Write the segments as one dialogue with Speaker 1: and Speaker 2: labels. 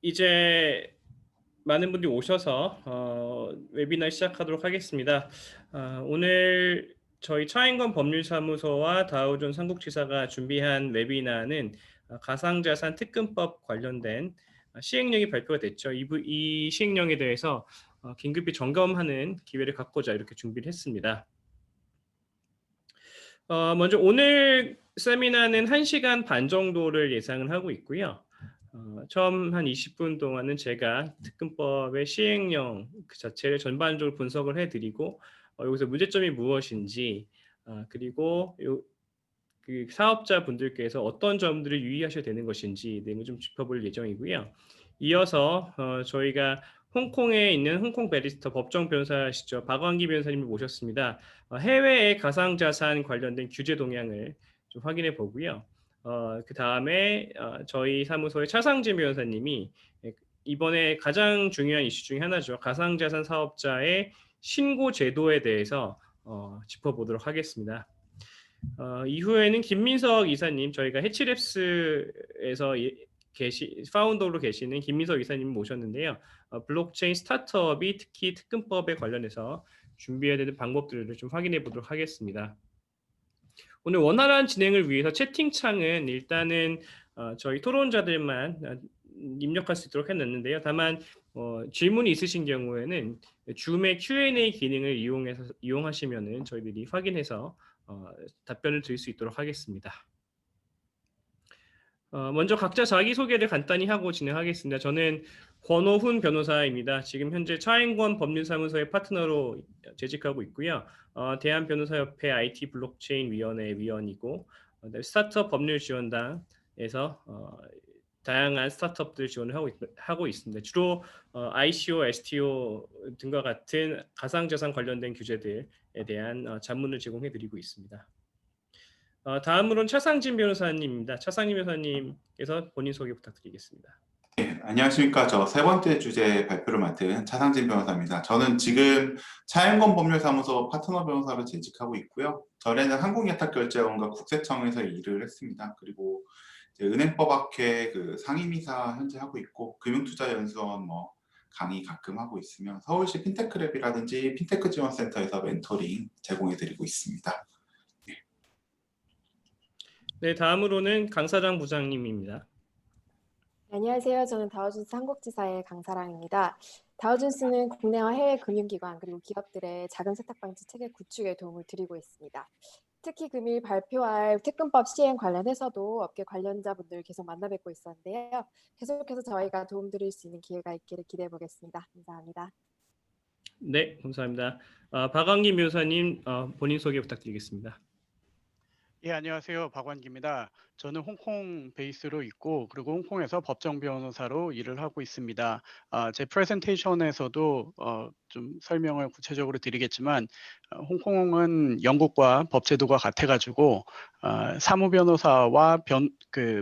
Speaker 1: 이제 많은 분들이 오셔서 웨비너 시작하도록 하겠습니다. 오늘 저희 차인건 법률사무소와 다우존 삼국지사가 준비한 웨비나는 가상자산 특근법 관련된 시행령이 발표가 됐죠. 이 시행령에 대해서 긴급히 점검하는 기회를 갖고자 이렇게 준비를 했습니다. 먼저 오늘 세미나는 1시간 반 정도를 예상을 하고 있고요. 처음 한 20분 동안은 제가 특근법의 시행령 그 자체를 전반적으로 분석을 해드리고 여기서 문제점이 무엇인지 그리고 그 사업자분들께서 어떤 점들을 유의하셔야 되는 것인지 등을 좀 짚어볼 예정이고요. 이어서 저희가 홍콩에 있는 홍콩 베리스터 법정 변호사시죠. 박완기 변호사님을 모셨습니다. 해외의 가상자산 관련된 규제 동향을 좀 확인해 보고요. 그 다음에 저희 사무소의 차상진 변호사님이 이번에 가장 중요한 이슈 중에 하나죠. 가상자산 사업자의 신고 제도에 대해서 짚어보도록 하겠습니다. 이후에는 김민석 이사님, 저희가 해치랩스에서 파운더로 계시는 김민석 이사님 모셨는데요. 블록체인 스타트업이 특히 특근법에 관련해서 준비해야 되는 방법들을 좀 확인해 보도록 하겠습니다. 오늘 원활한 진행을 위해서 채팅창은 일단은 저희 토론자들만 입력할 수 있도록 해놨는데요. 다만 질문이 있으신 경우에는 줌의 Q&A 기능을 이용하시면은 저희들이 확인해서 답변을 드릴 수 있도록 하겠습니다. 먼저 각자 자기소개를 간단히 하고 진행하겠습니다. 저는 권오훈 변호사입니다. 지금 현재 차인권 법률사무소의 파트너로 재직하고 있고요. 대한변호사협회 IT 블록체인 위원회 위원이고 스타트업 법률지원당에서 다양한 스타트업들 지원을 하고 있습니다. 주로 ICO, STO 등과 같은 가상자산 관련된 규제들에 대한 자문을 제공해드리고 있습니다. 다음으로는 차상진 변호사님입니다. 차상진 변호사님께서 본인 소개 부탁드리겠습니다.
Speaker 2: 안녕하십니까. 저 세 번째 주제 발표를 맡은 차상진 변호사입니다. 저는 지금 차인권 법률사무소 파트너 변호사로 재직하고 있고요. 전에는 한국예탁결제원과 국세청에서 일을 했습니다. 그리고 이제 은행법학회 그 상임이사 현재 하고 있고 금융투자연수원 강의 가끔 하고 있으며 서울시 핀테크랩이라든지 핀테크 지원센터에서 멘토링 제공해드리고 있습니다.
Speaker 1: 네, 다음으로는 강사장 부장님입니다.
Speaker 3: 안녕하세요. 저는 다우존스 한국지사의 강사랑입니다. 다우존스는 국내와 해외 금융기관 그리고 기업들의 자금 세탁 방지 체계 구축에 도움을 드리고 있습니다. 특히 금일 발표할 특근법 시행 관련해서도 업계 관련자분들 계속 만나 뵙고 있었는데요. 계속해서 저희가 도움드릴 수 있는 기회가 있기를 기대해 보겠습니다. 감사합니다.
Speaker 1: 네, 감사합니다. 박완기 변호사님 본인 소개 부탁드리겠습니다.
Speaker 4: 예, 안녕하세요. 박완기입니다. 저는 홍콩 베이스로 있고 그리고 홍콩에서 법정 변호사로 일을 하고 있습니다. 제 프레젠테이션에서도 좀 설명을 구체적으로 드리겠지만 홍콩은 영국과 법제도가 같아가지고 사무 변호사와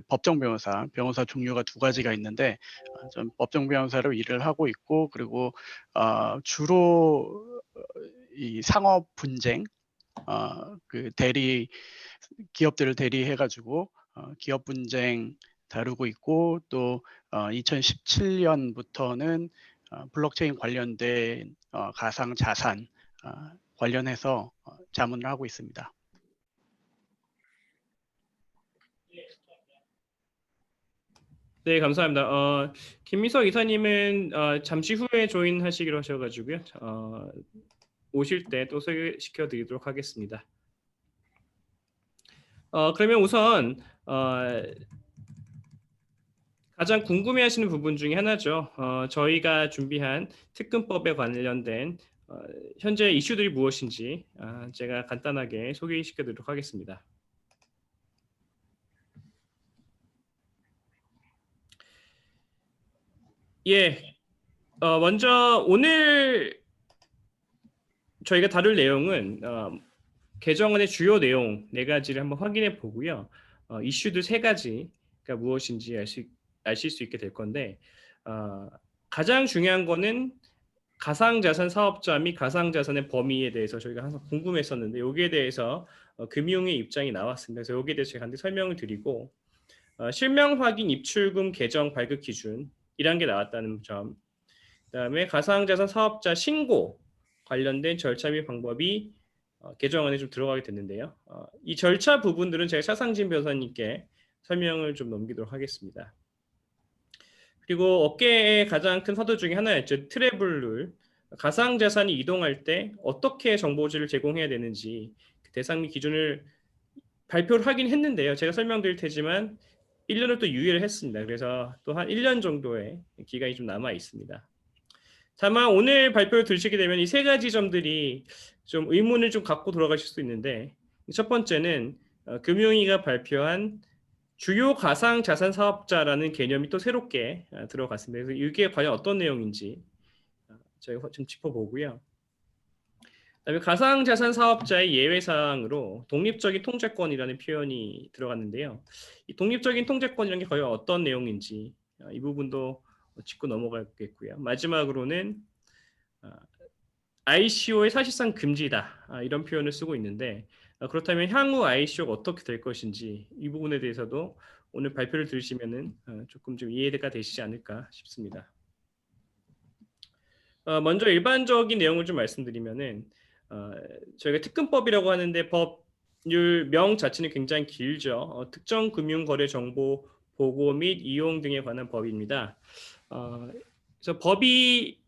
Speaker 4: 법정 변호사 종류가 두 가지가 있는데 전 법정 변호사로 일을 하고 있고 그리고 주로 이 상업 분쟁 그 기업들을 대리해가지고 기업 분쟁 다루고 있고 또 2017년부터는 블록체인 관련된 가상 자산 관련해서 자문을 하고 있습니다.
Speaker 1: 네, 감사합니다. 김민석 이사님은 잠시 후에 조인하시기로 하셔가지고요. 오실 때 또 소개시켜 드리도록 하겠습니다. 그러면 우선 가장 궁금해하시는 부분 중에 하나죠. 저희가 준비한 특근법에 관련된 현재 이슈들이 무엇인지 제가 간단하게 소개시켜 드리도록 하겠습니다. 예, 먼저 오늘 저희가 다룰 내용은 개정안의 주요 내용 4가지를 한번 확인해 보고요. 이슈들 3가지가 무엇인지 아실 수 있게 될 건데 가장 중요한 거는 가상자산 사업자 및 가상자산의 범위에 대해서 저희가 항상 궁금했었는데 여기에 대해서 금융의 입장이 나왔습니다. 그래서 여기에 대해서 제가 간단히 설명을 드리고 실명 확인 입출금 개정 발급 기준 게 나왔다는 점. 그다음에 가상자산 사업자 신고 관련된 절차 및 방법이 개정안에 좀 들어가게 됐는데요. 이 절차 부분들은 제가 차상진 변호사님께 설명을 좀 넘기도록 하겠습니다. 그리고 업계의 가장 큰 서두 중에 하나였죠. 트래블 룰. 가상자산이 이동할 때 어떻게 정보지를 제공해야 되는지 대상 및 기준을 발표를 하긴 했는데요. 제가 설명드릴 테지만 1년을 또 유예를 했습니다. 그래서 또 한 1년 정도의 기간이 좀 남아 있습니다. 다만 오늘 발표를 들으시게 되면 이 세 가지 점들이 좀 의문을 좀 갖고 돌아가실 수 있는데, 첫 번째는 금융위가 발표한 주요 가상자산 사업자라는 개념이 또 새롭게 들어갔습니다. 그래서 이게 과연 어떤 내용인지 저희가 좀 짚어보고요. 그다음에 가상자산 사업자의 예외사항으로 독립적인 통제권이라는 표현이 들어갔는데요. 이 독립적인 통제권이라는 게 과연 어떤 내용인지 이 부분도 짚고 넘어가겠고요. 마지막으로는 ICO의 사실상 금지다 이런 표현을 쓰고 있는데, 그렇다면 향후 ICO가 어떻게 될 것인지 이 부분에 대해서도 오늘 발표를 들으시면은 조금 좀 이해가 되시지 않을까 싶습니다. 먼저 일반적인 내용을 좀 말씀드리면은 저희가 특근법이라고 하는데 법률명 자체는 굉장히 길죠. 특정 금융거래 정보 보고 및 이용 등에 관한 법입니다. 그래서 법이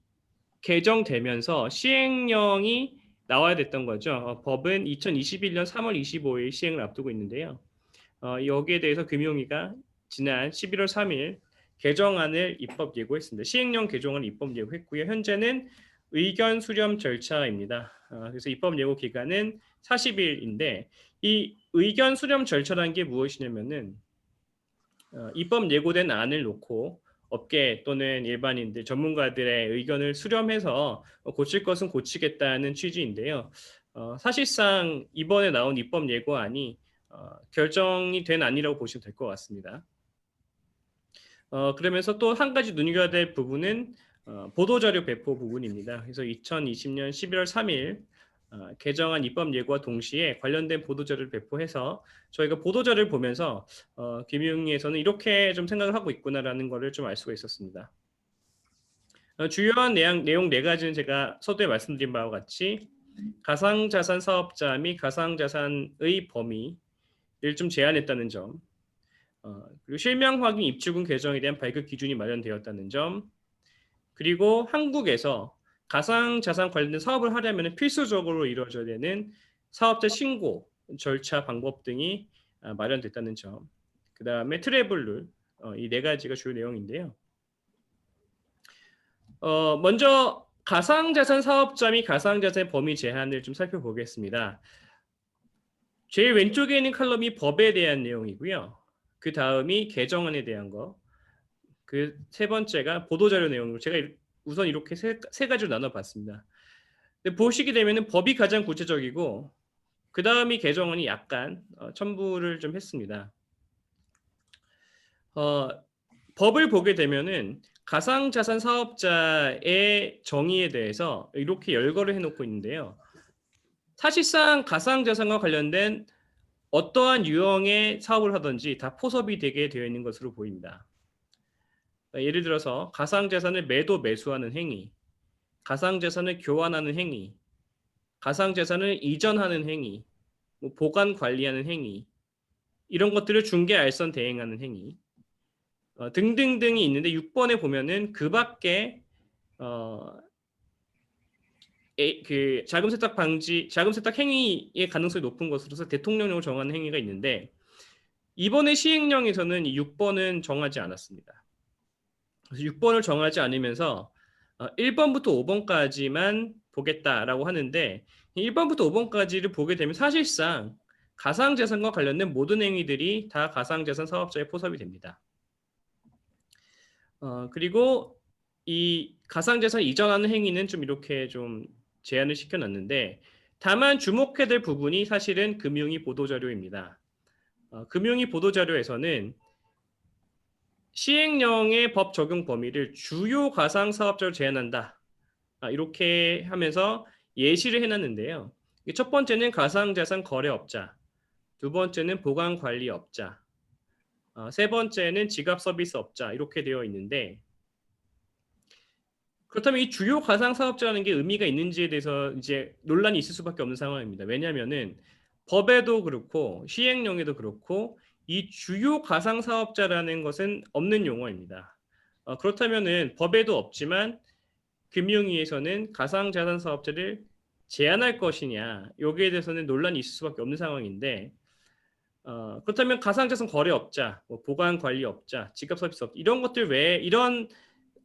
Speaker 1: 개정되면서 시행령이 나와야 됐던 거죠. 법은 2021년 3월 25일 시행을 앞두고 있는데요. 여기에 대해서 금융위가 지난 11월 3일 개정안을 입법 예고했습니다. 시행령 개정안을 입법 예고했고요. 현재는 의견 수렴 절차입니다. 그래서 입법 예고 기간은 40일인데 이 의견 수렴 절차라는 게 무엇이냐면은 입법 예고된 안을 놓고 업계 또는 일반인들, 전문가들의 의견을 수렴해서 고칠 것은 고치겠다는 취지인데요. 사실상 이번에 나온 입법 예고안이 결정이 된 안이라고 보시면 될 것 같습니다. 그러면서 또 한 가지 눈여겨야 될 부분은 보도자료 배포 부분입니다. 그래서 2020년 11월 3일 개정안 입법 예고와 동시에 관련된 보도자료를 배포해서 저희가 보도자료를 보면서 금융위에서는 이렇게 좀 생각을 하고 있구나라는 것을 좀 알 수가 있었습니다. 주요한 내용 네 가지는 제가 서두에 말씀드린 바와 같이 가상자산 사업자 및 가상자산의 범위를 좀 제한했다는 점, 그리고 실명 확인 입주금 개정에 대한 발급 기준이 마련되었다는 점, 그리고 한국에서 가상자산 관련된 사업을 하려면 필수적으로 이루어져야 되는 사업자 신고 절차 방법 등이 마련됐다는 점, 그 다음에 트래블 룰, 이 네 가지가 주요 내용인데요. 먼저 가상자산 사업자 및 가상자산의 범위 제한을 좀 살펴보겠습니다. 제일 왼쪽에 있는 칼럼이 법에 대한 내용이고요. 그 다음이 개정안에 대한 거, 그 세 번째가 보도자료 내용으로 제가 우선 이렇게 세 가지로 나눠봤습니다. 근데 보시게 되면은 법이 가장 구체적이고 그 다음이 개정안이 약간 첨부를 좀 했습니다. 법을 보게 되면은 가상자산 사업자의 정의에 대해서 이렇게 열거를 해놓고 있는데요. 사실상 가상자산과 관련된 어떠한 유형의 사업을 하든지 다 포섭이 되게 되어 있는 것으로 보입니다. 예를 들어서 가상자산을 매도 매수하는 행위, 가상자산을 교환하는 행위, 가상자산을 이전하는 행위, 보관 관리하는 행위, 이런 것들을 중개 알선 대행하는 행위 등등등이 있는데 6번에 보면은 그 밖에 그 자금 세탁 방지, 자금 세탁 행위의 가능성이 높은 것으로서 대통령령을 정하는 행위가 있는데 이번에 시행령에서는 이 6번은 정하지 않았습니다. 그래서 6번을 정하지 않으면서 1번부터 5번까지만 보겠다라고 하는데 1번부터 5번까지를 보게 되면 사실상 가상자산과 관련된 모든 행위들이 다 가상자산 사업자에 포섭이 됩니다. 그리고 이 가상자산 이전하는 행위는 좀 이렇게 좀 제한을 시켜놨는데 다만 주목해야 될 부분이 사실은 금융위 보도자료입니다. 금융위 보도자료에서는 시행령의 법 적용 범위를 주요 가상사업자로 제한한다. 이렇게 하면서 예시를 해놨는데요. 첫 번째는 가상자산 거래업자, 두 번째는 보관관리업자, 세 번째는 지갑서비스업자 이렇게 되어 있는데 그렇다면 이 주요 가상 사업자라는 게 의미가 있는지에 대해서 이제 논란이 있을 수밖에 없는 상황입니다. 왜냐하면은 법에도 그렇고 시행령에도 그렇고 이 주요 가상 사업자라는 것은 없는 용어입니다. 그렇다면은 법에도 없지만 금융위에서는 가상 자산 사업자를 제한할 것이냐, 여기에 대해서는 논란이 있을 수밖에 없는 상황인데, 그렇다면 가상자산 거래업자, 뭐 보관관리업자, 지갑서비스업자 이런 것들 외에 이런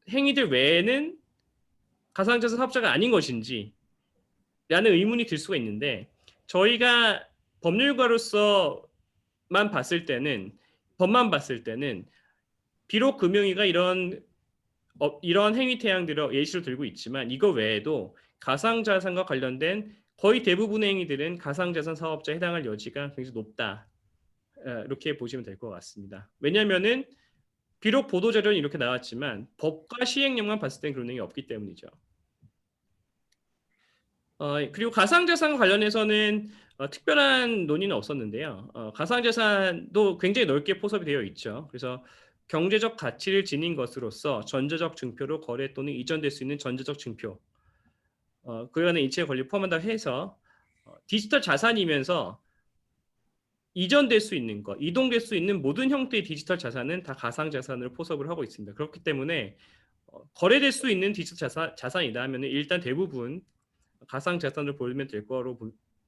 Speaker 1: 행위들 외에는 가상자산 사업자가 아닌 것인지 라는 의문이 들 수가 있는데, 저희가 법률가로서만 봤을 때는, 법만 봤을 때는 비록 금융위가 이런 행위 태양들을 예시로 들고 있지만 이거 외에도 가상자산과 관련된 거의 대부분의 행위들은 가상자산 사업자에 해당할 여지가 굉장히 높다. 이렇게 보시면 될 것 같습니다. 왜냐하면은 비록 보도자료는 이렇게 나왔지만 법과 시행령만 봤을 땐 그런 내용이 없기 때문이죠. 그리고 가상자산과 관련해서는 특별한 논의는 없었는데요. 가상자산도 굉장히 넓게 포섭이 되어 있죠. 그래서 경제적 가치를 지닌 것으로서 전자적 증표로 거래 또는 이전될 수 있는 전자적 증표, 그에 관한 인체 권리 포함한다고 해서 디지털 자산이면서 이전될 수 있는 것, 이동될 수 있는 모든 형태의 디지털 자산은 다 가상자산으로 포섭을 하고 있습니다. 그렇기 때문에 거래될 수 있는 디지털 자산이다 하면 일단 대부분 가상자산을 보시면 될 거로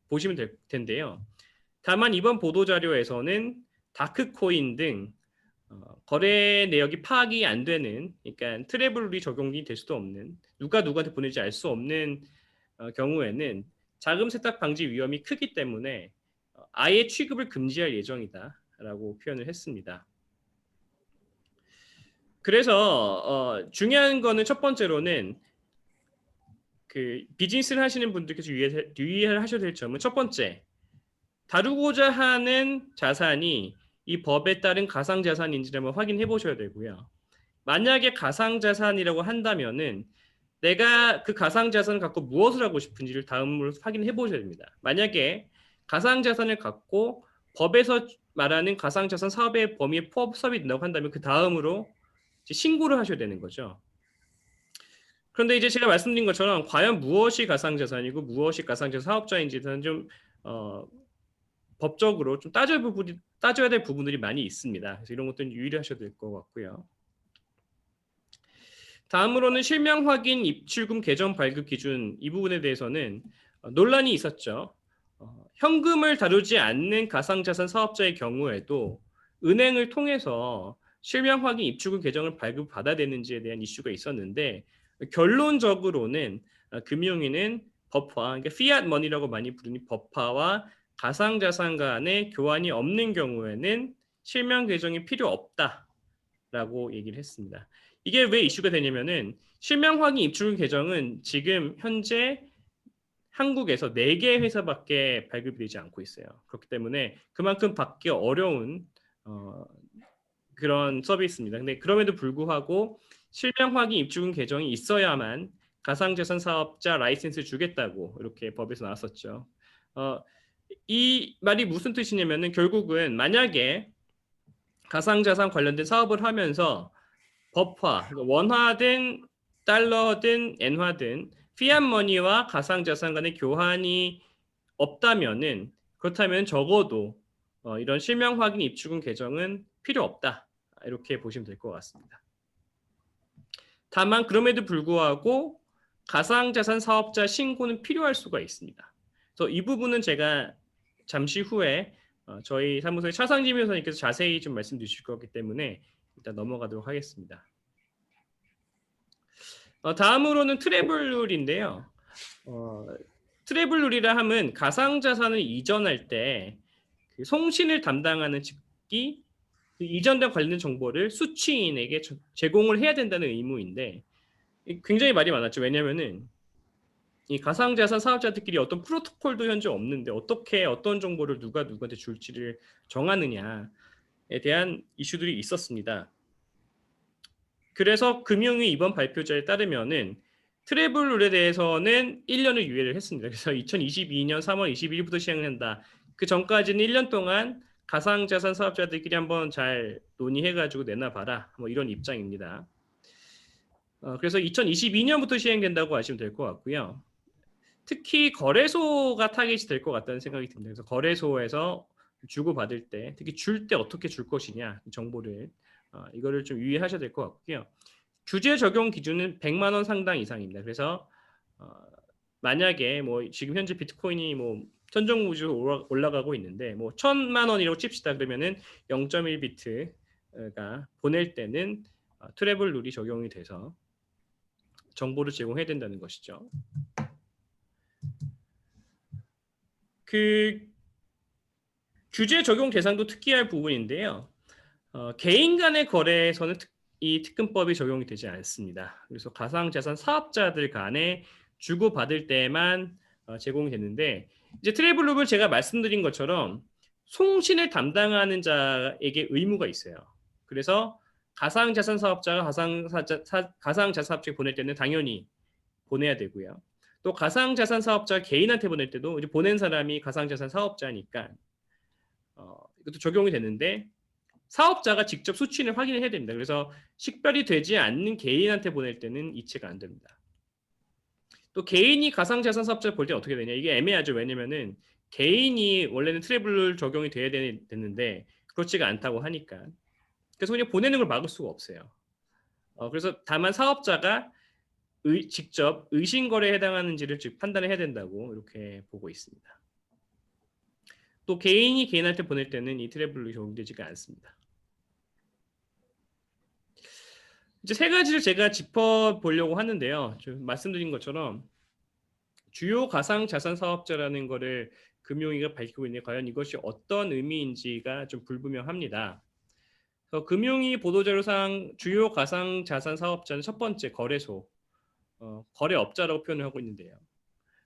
Speaker 1: 보시면 될 텐데요. 다만 이번 보도자료에서는 다크코인 등 거래 내역이 파악이 안 되는, 그러니까 트래블룰이 적용이 될 수도 없는, 누가 누구한테 보내지 알 수 없는 경우에는 자금 세탁 방지 위험이 크기 때문에 아예 취급을 금지할 예정이다라고 표현을 했습니다. 그래서 중요한 거는 첫 번째로는 그 비즈니스를 하시는 분들께서 유의를 하셔야 될 점은, 첫 번째, 다루고자 하는 자산이 이 법에 따른 가상자산인지를 한번 확인해 보셔야 되고요. 만약에 가상자산이라고 한다면은 내가 그 가상자산을 갖고 무엇을 하고 싶은지를 다음으로 확인해 보셔야 됩니다. 만약에 가상자산을 갖고 법에서 말하는 가상자산 사업의 범위에 포섭이 된다고 한다면 그 다음으로 신고를 하셔야 되는 거죠. 그런데 이제 제가 말씀드린 것처럼 과연 무엇이 가상자산이고 무엇이 가상자산 사업자인지에 대한 좀 법적으로 좀 따져야 될 부분들이 많이 있습니다. 그래서 이런 것들은 유의를 하셔야 될 것 같고요. 다음으로는 실명 확인 입출금 계정 발급 기준, 이 부분에 대해서는 논란이 있었죠. 현금을 다루지 않는 가상자산 사업자의 경우에도 은행을 통해서 실명 확인 입출금 계정을 발급받아야 되는지에 대한 이슈가 있었는데, 결론적으로는 금융위는 법화, 그러니까 피앗 머니라고 많이 부르는 법화와 가상자산 간의 교환이 없는 경우에는 실명 계정이 필요 없다라고 얘기를 했습니다. 이게 왜 이슈가 되냐면은 실명 확인 입출금 계정은 지금 현재 한국에서 4개의 회사밖에 발급이 되지 않고 있어요. 그렇기 때문에 그만큼 받기 어려운 그런 서비스입니다. 근데 그럼에도 불구하고 실명 확인 입출금 계정이 있어야만 가상자산 사업자 라이센스를 주겠다고 이렇게 법에서 나왔었죠. 이 말이 무슨 뜻이냐면은 결국은 만약에 가상자산 관련된 사업을 하면서 법화, 원화든 달러든 엔화든 피앗머니와 가상자산 간의 교환이 없다면은, 그렇다면 적어도 이런 실명 확인 입출금 계정은 필요 없다, 이렇게 보시면 될 것 같습니다. 다만 그럼에도 불구하고 가상자산 사업자 신고는 필요할 수가 있습니다. 그래서 이 부분은 제가 잠시 후에 저희 사무소의 차상진 변호사님께서 자세히 좀 말씀 주실 거기 때문에 일단 넘어가도록 하겠습니다. 다음으로는 트래블룰인데요. 트래블룰이라 함은 가상자산을 이전할 때 그 송신을 담당하는 측이 그 이전과 관련된 정보를 수취인에게 제공을 해야 된다는 의무인데, 굉장히 말이 많았죠. 왜냐하면은 이 가상자산 사업자들끼리 어떤 프로토콜도 현재 없는데 어떻게 어떤 정보를 누가 누구한테 줄지를 정하느냐에 대한 이슈들이 있었습니다. 그래서 금융위 이번 발표자에 따르면은 트래블룰에 대해서는 1년을 유예를 했습니다. 그래서 2022년 3월 21일부터 시행한다. 그 전까지는 1년 동안 가상자산 사업자들끼리 한번 잘 논의해가지고 내놔봐라, 뭐 이런 입장입니다. 그래서 2022년부터 시행된다고 아시면 될 것 같고요. 특히 거래소가 타깃이 될 것 같다는 생각이 듭니다. 그래서 거래소에서 주고받을 때, 특히 줄 때 어떻게 줄 것이냐 정보를 이거를 좀 유의하셔야 될 것 같고요. 규제 적용 기준은 100만 원 상당 이상입니다. 그래서 만약에 뭐 지금 현재 비트코인이 뭐 천정무지로 올라가고 있는데 뭐 1000만 원이라고 칩시다. 그러면은 0.1비트가 보낼 때는 트래블 룰이 적용이 돼서 정보를 제공해야 된다는 것이죠. 그 규제 적용 대상도 특이할 부분인데요. 개인 간의 거래에서는 이 특근법이 적용이 되지 않습니다. 그래서 가상자산 사업자들 간에 주고받을 때만 제공이 되는데 이제 트래블룸을 제가 말씀드린 것처럼 송신을 담당하는 자에게 의무가 있어요. 그래서 가상자산 사업자가 가상자산 사업자에 보낼 때는 당연히 보내야 되고요. 또 가상자산 사업자 개인한테 보낼 때도 이제 보낸 사람이 가상자산 사업자니까 이것도 적용이 되는데 사업자가 직접 수취를 확인을 해야 됩니다. 그래서 식별이 되지 않는 개인한테 보낼 때는 이체가 안 됩니다. 또 개인이 가상자산 사업자를 볼 때 어떻게 되냐 이게 애매하죠. 왜냐면은 개인이 원래는 트래블 적용이 돼야 되는데 그렇지가 않다고 하니까 그래서 그냥 보내는 걸 막을 수가 없어요. 그래서 다만 사업자가 직접 의신거래에 해당하는지를 판단을 해야 된다고 이렇게 보고 있습니다. 또 개인이 개인한테 보낼 때는 이 트래블이 적용되지가 않습니다. 이제 세 가지를 제가 짚어보려고 하는데요. 좀 말씀드린 것처럼 주요 가상자산 사업자라는 거를 금융위가 밝히고 있는데 과연 이것이 어떤 의미인지가 좀 불분명합니다. 그래서 금융위 보도자료상 주요 가상자산 사업자는 첫 번째 거래소, 거래업자라고 표현을 하고 있는데요.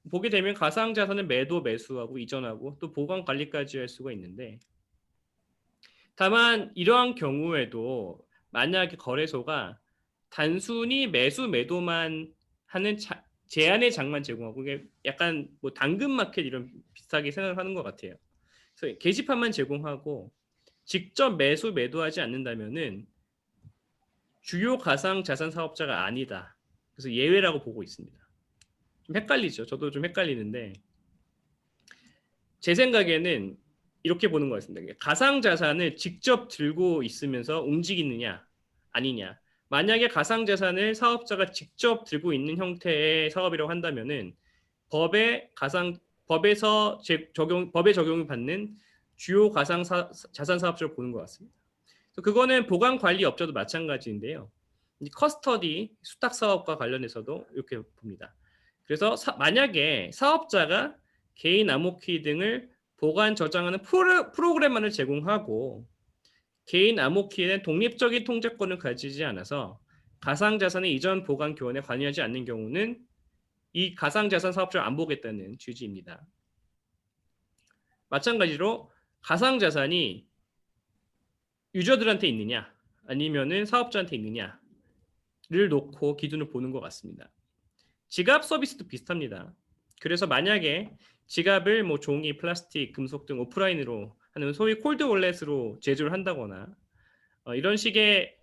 Speaker 1: 보게 되면 가상자산을 매도, 매수하고 이전하고 또 보관 관리까지 할 수가 있는데 다만 이러한 경우에도 만약에 거래소가 단순히 매수, 매도만 하는 제한의 장만 제공하고 이게 약간 뭐 당근마켓 이런 비슷하게 생각하는 것 같아요. 그래서 게시판만 제공하고 직접 매수, 매도하지 않는다면은 주요 가상자산 사업자가 아니다. 그래서 예외라고 보고 있습니다. 좀 헷갈리죠. 저도 좀 헷갈리는데 제 생각에는 이렇게 보는 것 같습니다. 가상자산을 직접 들고 있으면서 움직이느냐 아니냐. 만약에 가상자산을 사업자가 직접 들고 있는 형태의 사업이라고 한다면은 법에 적용을 받는 주요 가상자산 사업자를 보는 것 같습니다. 그거는 보관 관리 업자도 마찬가지인데요. 커스터디 수탁 사업과 관련해서도 이렇게 봅니다. 그래서 만약에 사업자가 개인 암호키 등을 보관 저장하는 프로그램만을 제공하고 개인 암호키에는 독립적인 통제권을 가지지 않아서 가상자산의 이전 보관 교환에 관여하지 않는 경우는 이 가상자산 사업자를 안 보겠다는 취지입니다. 마찬가지로 가상자산이 유저들한테 있느냐 아니면은 사업자한테 있느냐를 놓고 기준을 보는 것 같습니다. 지갑 서비스도 비슷합니다. 그래서 만약에 지갑을 뭐 종이, 플라스틱, 금속 등 오프라인으로 하는 소위 콜드 월렛으로 제조를 한다거나 이런 식의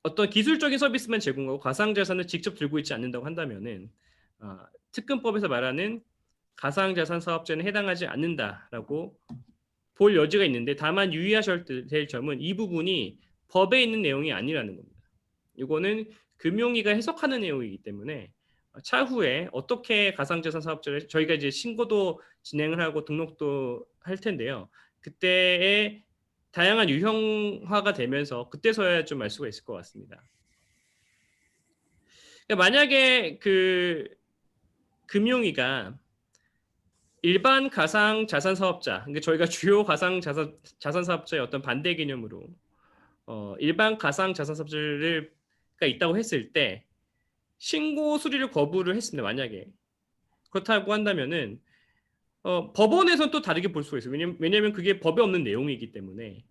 Speaker 1: 어떤 기술적인 서비스만 제공하고 가상자산을 직접 들고 있지 않는다고 한다면은 특근법에서 말하는 가상자산 사업자는 해당하지 않는다라고 볼 여지가 있는데 다만 유의하셔야 될 점은 이 부분이 법에 있는 내용이 아니라는 겁니다. 이거는 금융위가 해석하는 내용이기 때문에 차후에 어떻게 가상자산 사업자를 저희가 이제 신고도 진행을 하고 등록도 할 텐데요. 그때의 다양한 유형화가 되면서 그때서야 좀 알 수가 있을 것 같습니다. 그러니까 만약에 그 금융위가 일반 가상 자산 사업자, 그러니까 저희가 주요 가상 자산 사업자의 어떤 반대 개념으로 일반 가상 자산 사업자가 있다고 했을 때 신고 수리를 거부를 했습니다. 만약에 그렇다고 한다면은 법원에서는 또 다르게 볼 수가 있어요. 왜냐하면 그게 법에 없는 내용이기 때문에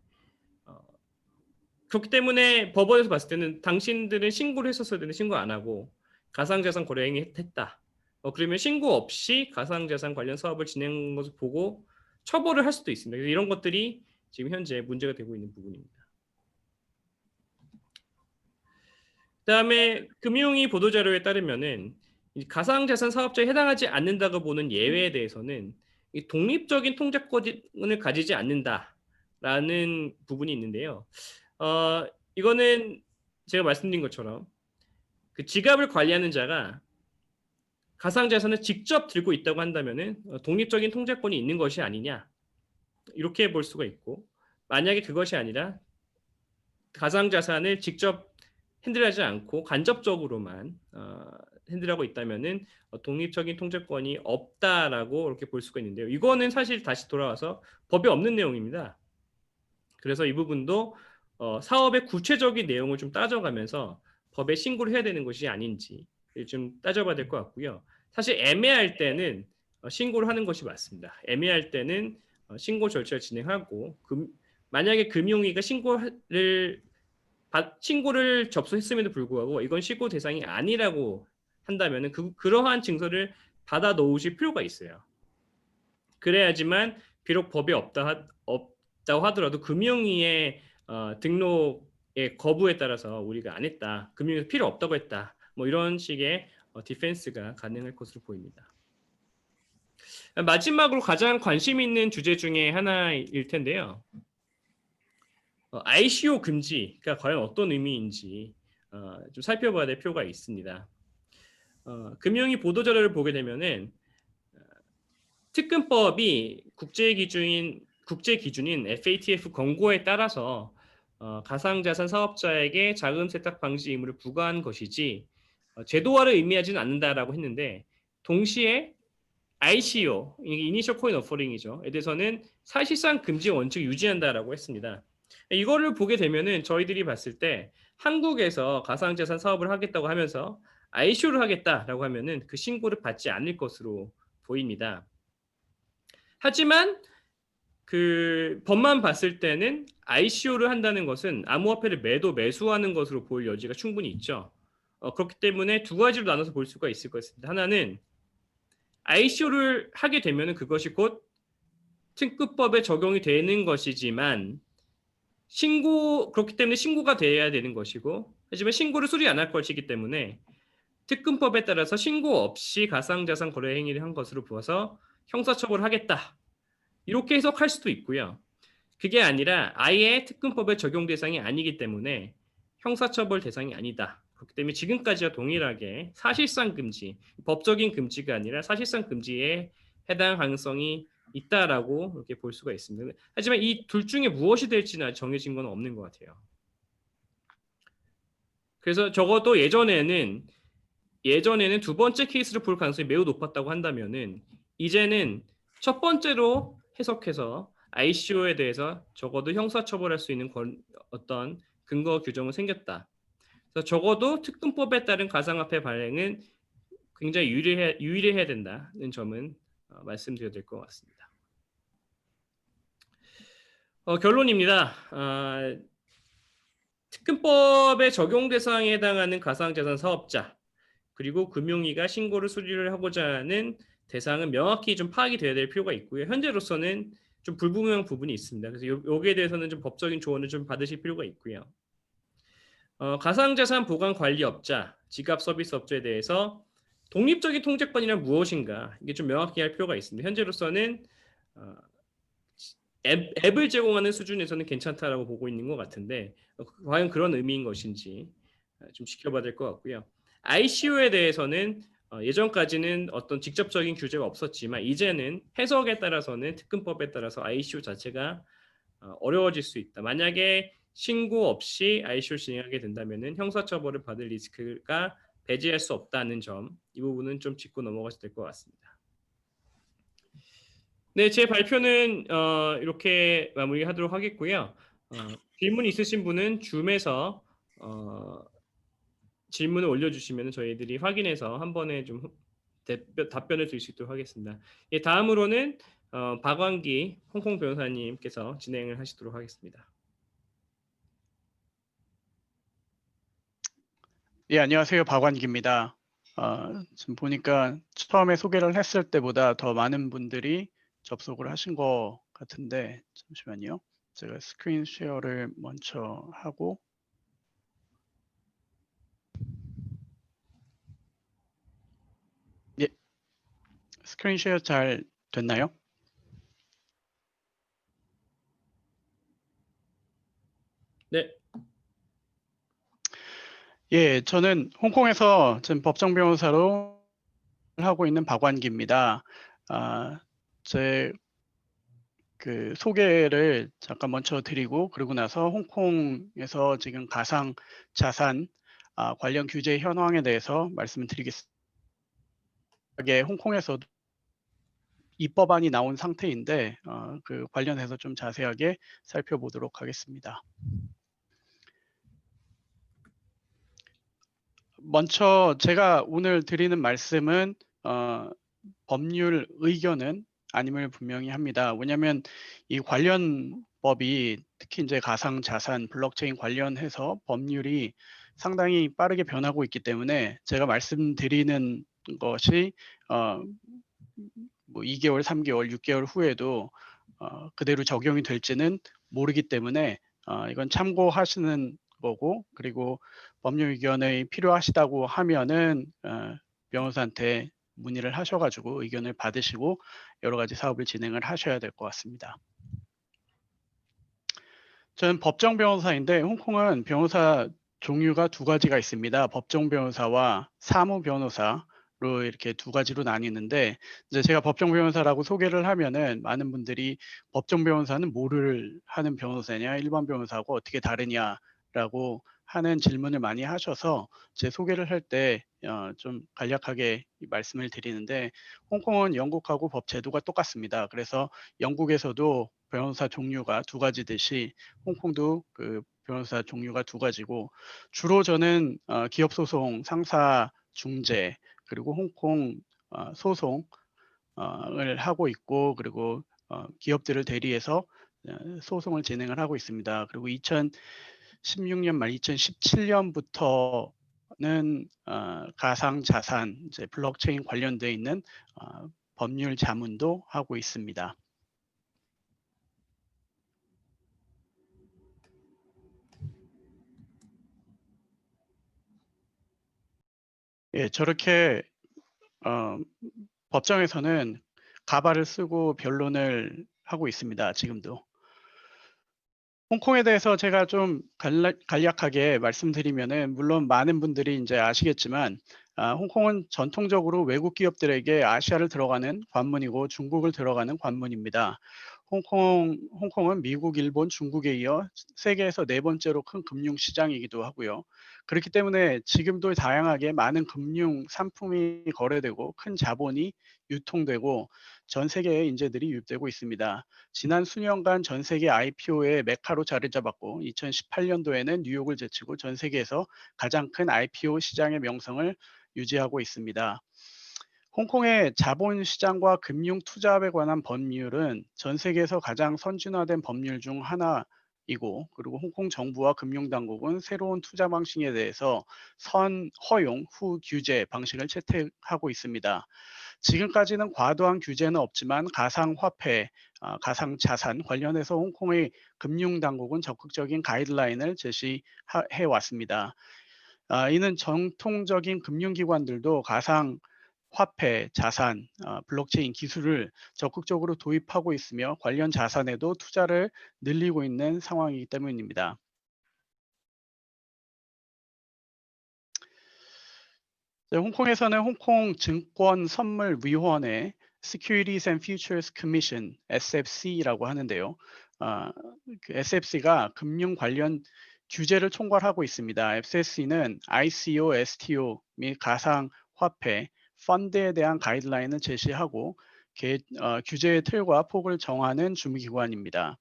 Speaker 1: 그렇기 때문에 법원에서 봤을 때는 당신들은 신고를 했었어야 되는데 신고 안 하고 가상자산 거래 행위했다. 그러면 신고 없이 가상자산 관련 사업을 진행한 것을 보고 처벌을 할 수도 있습니다. 그래서 이런 것들이 지금 현재 문제가 되고 있는 부분입니다. 그다음에 금융위 보도자료에 따르면은 이 가상자산 사업자에 해당하지 않는다고 보는 예외에 대해서는 이 독립적인 통제권을 가지지 않는다라는 부분이 있는데요. 어, 이거는 제가 말씀드린 것처럼 그 지갑을 관리하는 자가 가상자산을 직접 들고 있다고 한다면은 독립적인 통제권이 있는 것이 아니냐 이렇게 볼 수가 있고, 만약에 그것이 아니라 가상자산을 직접 핸들하지 않고 간접적으로만 핸들하고 있다면은 독립적인 통제권이 없다라고 이렇게 볼 수가 있는데요. 이거는 사실 다시 돌아와서 법에 없는 내용입니다. 그래서 이 부분도 사업의 구체적인 내용을 좀 따져가면서 법에 신고를 해야 되는 것이 아닌지 좀 따져봐야 될 것 같고요. 사실 애매할 때는 신고를 하는 것이 맞습니다. 애매할 때는 신고 절차를 진행하고 만약에 금융위가 신고를 접수했음에도 불구하고 이건 신고 대상이 아니라고 한다면 그러한 증서를 받아 놓으실 필요가 있어요. 그래야지만 비록 법이 없다고 하더라도 금융위의 등록의 거부에 따라서 우리가 안 했다, 금융위에서 필요 없다고 했다, 뭐 이런 식의 디펜스가 가능할 것으로 보입니다. 마지막으로 가장 관심 있는 주제 중에 하나일 텐데요. ICO 금지가 과연 어떤 의미인지 좀 살펴봐야 될 필요가 있습니다. 금융위 보도자료를 보게 되면은 특근법이 국제 기준인 FATF 권고에 따라서 가상자산 사업자에게 자금 세탁 방지 의무를 부과한 것이지 제도화를 의미하지는 않는다라고 했는데, 동시에 ICO, 이니셜 코인 오퍼링이죠. 에 대해서는 사실상 금지 원칙을 유지한다라고 했습니다. 이거를 보게 되면은 저희들이 봤을 때 한국에서 가상자산 사업을 하겠다고 하면서 ICO를 하겠다라고 하면은 그 신고를 받지 않을 것으로 보입니다. 하지만 그 법만 봤을 때는 ICO를 한다는 것은 암호화폐를 매수하는 것으로 보일 여지가 충분히 있죠. 그렇기 때문에 두 가지로 나눠서 볼 수가 있을 것 같습니다. 하나는 ICO를 하게 되면 그것이 곧 특근법에 적용이 되는 것이지만 그렇기 때문에 신고가 돼야 되는 것이고, 하지만 신고를 수리 안 할 것이기 때문에 특근법에 따라서 신고 없이 가상자산 거래 행위를 한 것으로 보아서 형사처벌을 하겠다, 이렇게 해석할 수도 있고요. 그게 아니라 아예 특근법의 적용 대상이 아니기 때문에 형사처벌 대상이 아니다, 그렇기 때문에 지금까지와 동일하게 사실상 금지, 법적인 금지가 아니라 사실상 금지에 해당 가능성이 있다라고 이렇게 볼 수가 있습니다. 하지만 이 둘 중에 무엇이 될지는 정해진 건 없는 것 같아요. 그래서 적어도 예전에는 두 번째 케이스를 볼 가능성이 매우 높았다고 한다면은 이제는 첫 번째로 해석해서 ICO에 대해서 적어도 형사처벌할 수 있는 어떤 근거 규정은 생겼다. 그래서 적어도 특근법에 따른 가상화폐 발행은 굉장히 유의해야 된다는 점은 말씀드려야 될 것 같습니다. 결론입니다. 특근법의 적용 대상에 해당하는 가상자산 사업자 그리고 금융위가 신고를 수리를 하고자 하는 대상은 명확히 좀 파악이 되어야 될 필요가 있고요. 현재로서는 좀 불분명한 부분이 있습니다. 그래서 여기에 대해서는 좀 법적인 조언을 좀 받으실 필요가 있고요. 가상자산 보관 관리업자, 지갑 서비스업자에 대해서 독립적인 통제권이란 무엇인가, 이게 좀 명확히 할 필요가 있습니다. 현재로서는 앱을 제공하는 수준에서는 괜찮다라고 보고 있는 것 같은데 과연 그런 의미인 것인지 좀 지켜봐야 될 것 같고요. ICO에 대해서는 예전까지는 어떤 직접적인 규제가 없었지만 이제는 해석에 따라서는 특근법에 따라서 ICO 자체가 어려워질 수 있다. 만약에 신고 없이 ICO를 진행하게 된다면 형사처벌을 받을 리스크가 배제할 수 없다는 점, 이 부분은 좀 짚고 넘어가셔야 될 것 같습니다. 네, 제 발표는 이렇게 마무리하도록 하겠고요. 질문 있으신 분은 줌에서 질문을 올려주시면 저희들이 확인해서 한 번에 좀 답변을 드릴 수 있도록 하겠습니다. 예, 다음으로는 박완기 홍콩 변호사님께서 진행을 하시도록 하겠습니다.
Speaker 4: 예, 안녕하세요. 박완기입니다. 지금 보니까 처음에 소개를 했을 때보다 더 많은 분들이 접속을 하신 것 같은데 잠시만요. 제가 스크린 쉐어를 먼저 하고 스크린 쉐어 잘 됐나요?
Speaker 1: 네.
Speaker 4: 예, 저는 홍콩에서 지금 법정 변호사로 하고 있는 박완기입니다. 제 소개를 잠깐 먼저 드리고 그러고 나서 홍콩에서 지금 가상 자산 관련 규제 현황에 대해서 말씀을 드리겠습니다. 홍콩에서도 입법안이 나온 상태인데 그 관련해서 좀 자세하게 살펴보도록 하겠습니다. 먼저 제가 오늘 드리는 말씀은 법률 의견은 아님을 분명히 합니다. 왜냐하면 이 관련 법이 특히 이제 가상자산, 블록체인 관련해서 법률이 상당히 빠르게 변하고 있기 때문에 제가 말씀드리는 것이 뭐 2개월, 3개월, 6개월 후에도 그대로 적용이 될지는 모르기 때문에 이건 참고하시는 거고, 그리고 법률 의견이 필요하시다고 하면은 변호사한테 문의를 하셔가지고 의견을 받으시고 여러 가지 사업을 진행을 하셔야 될 것 같습니다. 저는 법정 변호사인데 홍콩은 변호사 종류가 두 가지가 있습니다. 법정 변호사와 사무 변호사로 이렇게 두 가지로 나뉘는데 이제 제가 법정 변호사라고 소개를 하면은 많은 분들이 법정 변호사는 뭐를 하는 변호사냐, 일반 변호사하고 어떻게 다르냐라고 하는 질문을 많이 하셔서 제 소개를 할 때 좀 간략하게 말씀을 드리는데 홍콩은 영국하고 법 제도가 똑같습니다. 그래서 영국에서도 변호사 종류가 두 가지듯이 홍콩도 그 변호사 종류가 두 가지고 주로 저는 기업 소송, 상사 중재 그리고 홍콩 소송을 하고 있고 그리고 기업들을 대리해서 소송을 진행을 하고 있습니다. 그리고 2016년 말 2017년부터는 가상 자산, 이제 블록체인 관련되어 있는 법률 자문도 하고 있습니다. 예, 저렇게 법정에서는 가발을 쓰고 변론을 하고 있습니다. 지금도. 홍콩에 대해서 제가 좀 간략하게 말씀드리면은 물론 많은 분들이 이제 아시겠지만 홍콩은 전통적으로 외국 기업들에게 아시아를 들어가는 관문이고 중국을 들어가는 관문입니다. 홍콩은 미국, 일본, 중국에 이어 세계에서 네 번째로 큰 금융 시장이기도 하고요. 그렇기 때문에 지금도 다양하게 많은 금융 상품이 거래되고 큰 자본이 유통되고 전 세계의 인재들이 유입되고 있습니다. 지난 수년간 전 세계 IPO의 메카로 자리 잡았고 2018년도에는 뉴욕을 제치고 전 세계에서 가장 큰 IPO 시장의 명성을 유지하고 있습니다. 홍콩의 자본시장과 금융투자에 관한 법률은 전 세계에서 가장 선진화된 법률 중 하나이고 그리고 홍콩 정부와 금융당국은 새로운 투자 방식에 대해서 선 허용 후 규제 방식을 채택하고 있습니다. 지금까지는 과도한 규제는 없지만 가상화폐, 가상자산 관련해서 홍콩의 금융당국은 적극적인 가이드라인을 제시해 왔습니다. 이는 정통적인 금융기관들도 가상화폐, 자산, 블록체인 기술을 적극적으로 도입하고 있으며 관련 자산에도 투자를 늘리고 있는 상황이기 때문입니다. 홍콩에서는 홍콩 증권선물위원회 Securities and Futures Commission (SFC)라고 하는데요. 그 SFC가 금융 관련 규제를 총괄하고 있습니다. FSC는 ICO, STO 및 가상화폐, 펀드에 대한 가이드라인을 제시하고 규제의 틀과 폭을 정하는 주무기관입니다.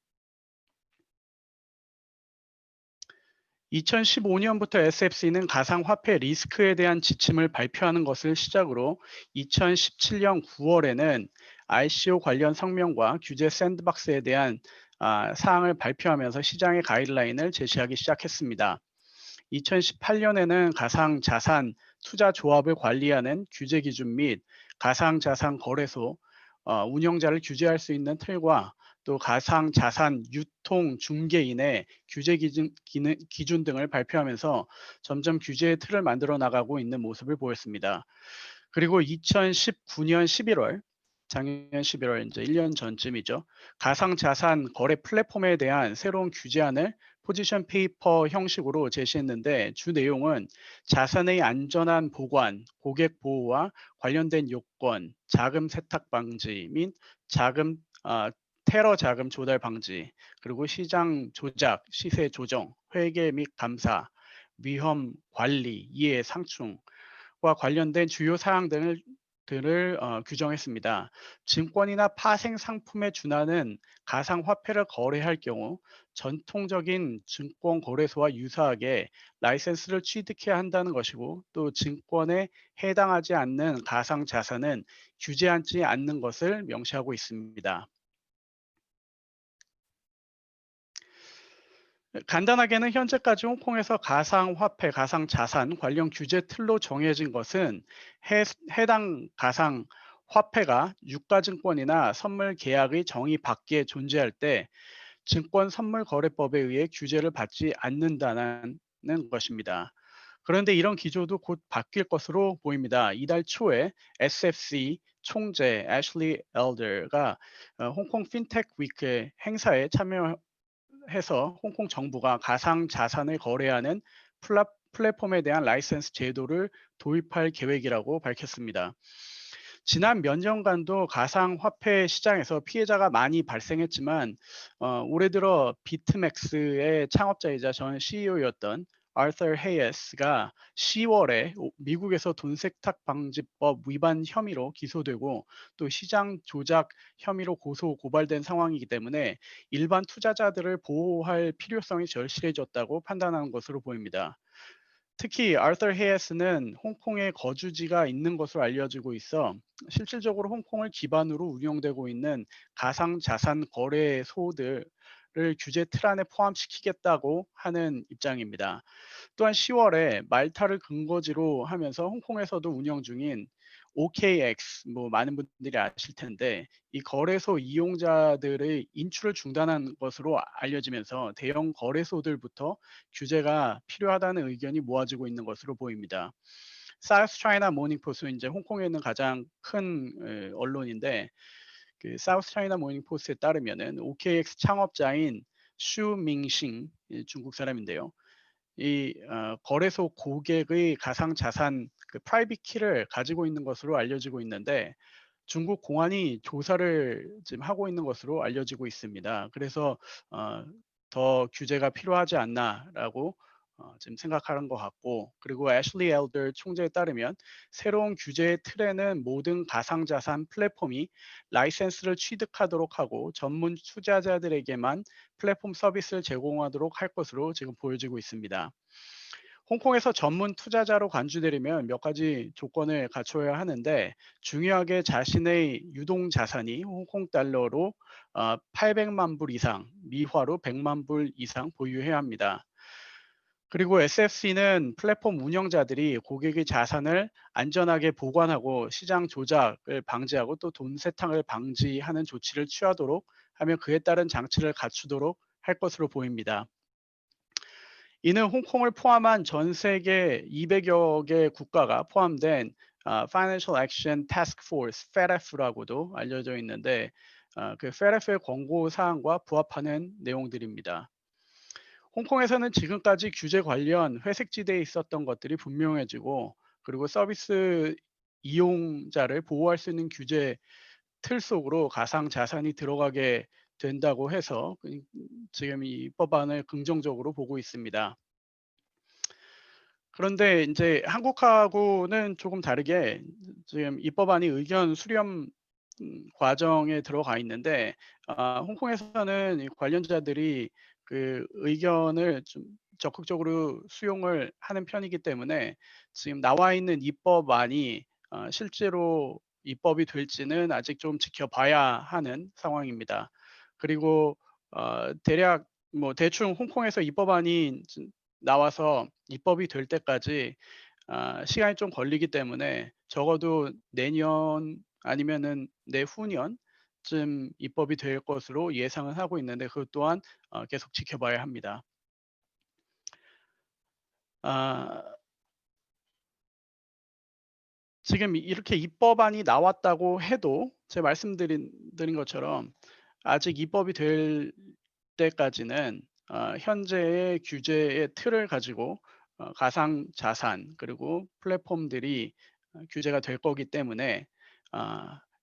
Speaker 4: 2015년부터 SFC는 가상화폐 리스크에 대한 지침을 발표하는 것을 시작으로 2017년 9월에는 ICO 관련 성명과 규제 샌드박스에 대한 사항을 발표하면서 시장의 가이드라인을 제시하기 시작했습니다. 2018년에는 가상자산 투자 조합을 관리하는 규제 기준 및 가상자산 거래소 운영자를 규제할 수 있는 틀과 또 가상자산 유통 중개인의 규제 기준 등을 발표하면서 점점 규제의 틀을 만들어 나가고 있는 모습을 보였습니다. 그리고 2019년 11월 작년 11월 이제 1년 전쯤이죠. 가상자산 거래 플랫폼에 대한 새로운 규제안을 포지션 페이퍼 형식으로 제시했는데 주 내용은 자산의 안전한 보관, 고객 보호와 관련된 요건, 자금 세탁 방지 및 테러 자금 조달 방지, 그리고 시장 조작, 시세 조정, 회계 및 감사, 위험 관리, 이해 상충과 관련된 주요 사항 등을 규정했습니다. 증권이나 파생 상품에 준하는 가상화폐를 거래할 경우 전통적인 증권 거래소와 유사하게 라이센스를 취득해야 한다는 것이고, 또 증권에 해당하지 않는 가상자산은 규제하지 않는 것을 명시하고 있습니다. 간단하게는 현재까지 홍콩에서 가상화폐, 가상자산 관련 규제 틀로 정해진 것은 해당 가상화폐가 유가증권이나 선물 계약의 정의 밖에 존재할 때 증권선물거래법에 의해 규제를 받지 않는다는 것입니다. 그런데 이런 기조도 곧 바뀔 것으로 보입니다. 이달 초에 SFC 총재 애슐리 엘더가 홍콩 핀텍 위크 행사에 참여해서 홍콩 정부가 가상 자산을 거래하는 플랫폼에 대한 라이센스 제도를 도입할 계획이라고 밝혔습니다. 지난 몇 년간도 가상화폐 시장에서 피해자가 많이 발생했지만 올해 들어 비트맥스의 창업자이자 전 CEO였던 아서 헤이스가 10월에 미국에서 돈세탁 방지법 위반 혐의로 기소되고 또 시장 조작 혐의로 고발된 상황이기 때문에 일반 투자자들을 보호할 필요성이 절실해졌다고 판단하는 것으로 보입니다. 특히 아서 헤이스는 홍콩에 거주지가 있는 것으로 알려지고 있어 실질적으로 홍콩을 기반으로 운영되고 있는 가상자산 거래소들을 규제 틀 안에 포함시키겠다고 하는 입장입니다. 또한 10월에 말타를 근거지로 하면서 홍콩에서도 운영 중인 OKX, 많은 분들이 아실 텐데 이 거래소 이용자들의 인출을 중단한 것으로 알려지면서 대형 거래소들부터 규제가 필요하다는 의견이 모아지고 있는 것으로 보입니다. 사우스 차이나 모닝 포스트, 이제 홍콩에 있는 가장 큰 언론인데 그 사우스 차이나 모닝 포스트에 따르면은 OKX 창업자인 슈밍싱, 중국 사람인데요. 이 거래소 고객의 가상자산 그 프라이빗 키를 가지고 있는 것으로 알려지고 있는데 중국 공안이 조사를 지금 하고 있는 것으로 알려지고 있습니다. 그래서 더 규제가 필요하지 않나라고 지금 생각하는 것 같고, 그리고 애슐리 엘더 총재에 따르면 새로운 규제의 틀에는 모든 가상자산 플랫폼이 라이센스를 취득하도록 하고 전문 투자자들에게만 플랫폼 서비스를 제공하도록 할 것으로 지금 보여지고 있습니다. 홍콩에서 전문 투자자로 간주되려면 몇 가지 조건을 갖춰야 하는데 중요하게 자신의 유동 자산이 홍콩 달러로 800만 불 이상, 미화로 100만 불 이상 보유해야 합니다. 그리고 SFC는 플랫폼 운영자들이 고객의 자산을 안전하게 보관하고 시장 조작을 방지하고 또 돈 세탁을 방지하는 조치를 취하도록 하며 그에 따른 장치를 갖추도록 할 것으로 보입니다. 이는 홍콩을 포함한 전 세계 200여 개 국가가 포함된 Financial Action Task Force, FATF라고도 알려져 있는데 그 FATF의 권고 사항과 부합하는 내용들입니다. 홍콩에서는 지금까지 규제 관련 회색지대에 있었던 것들이 분명해지고, 그리고 서비스 이용자를 보호할 수 있는 규제 틀 속으로 가상 자산이 들어가게 된다고 해서 지금 이 법안을 긍정적으로 보고 있습니다. 그런데 이제 한국하고는 조금 다르게 지금 이 법안이 의견 수렴 과정에 들어가 있는데 홍콩에서는 이 관련자들이 그 의견을 좀 적극적으로 수용을 하는 편이기 때문에 지금 나와 있는 입법안이 실제로 입법이 될지는 아직 좀 지켜봐야 하는 상황입니다. 그리고 대략 대충 홍콩에서 입법안이 나와서 입법이 될 때까지 시간이 좀 걸리기 때문에 적어도 내년 아니면은 내후년쯤 입법이 될 것으로 예상을 하고 있는데 그것 또한 계속 지켜봐야 합니다. 지금 이렇게 입법안이 나왔다고 해도 제가 말씀드린 것처럼 아직 입법이 될 때까지는 현재의 규제의 틀을 가지고 가상 자산 그리고 플랫폼들이 규제가 될 거기 때문에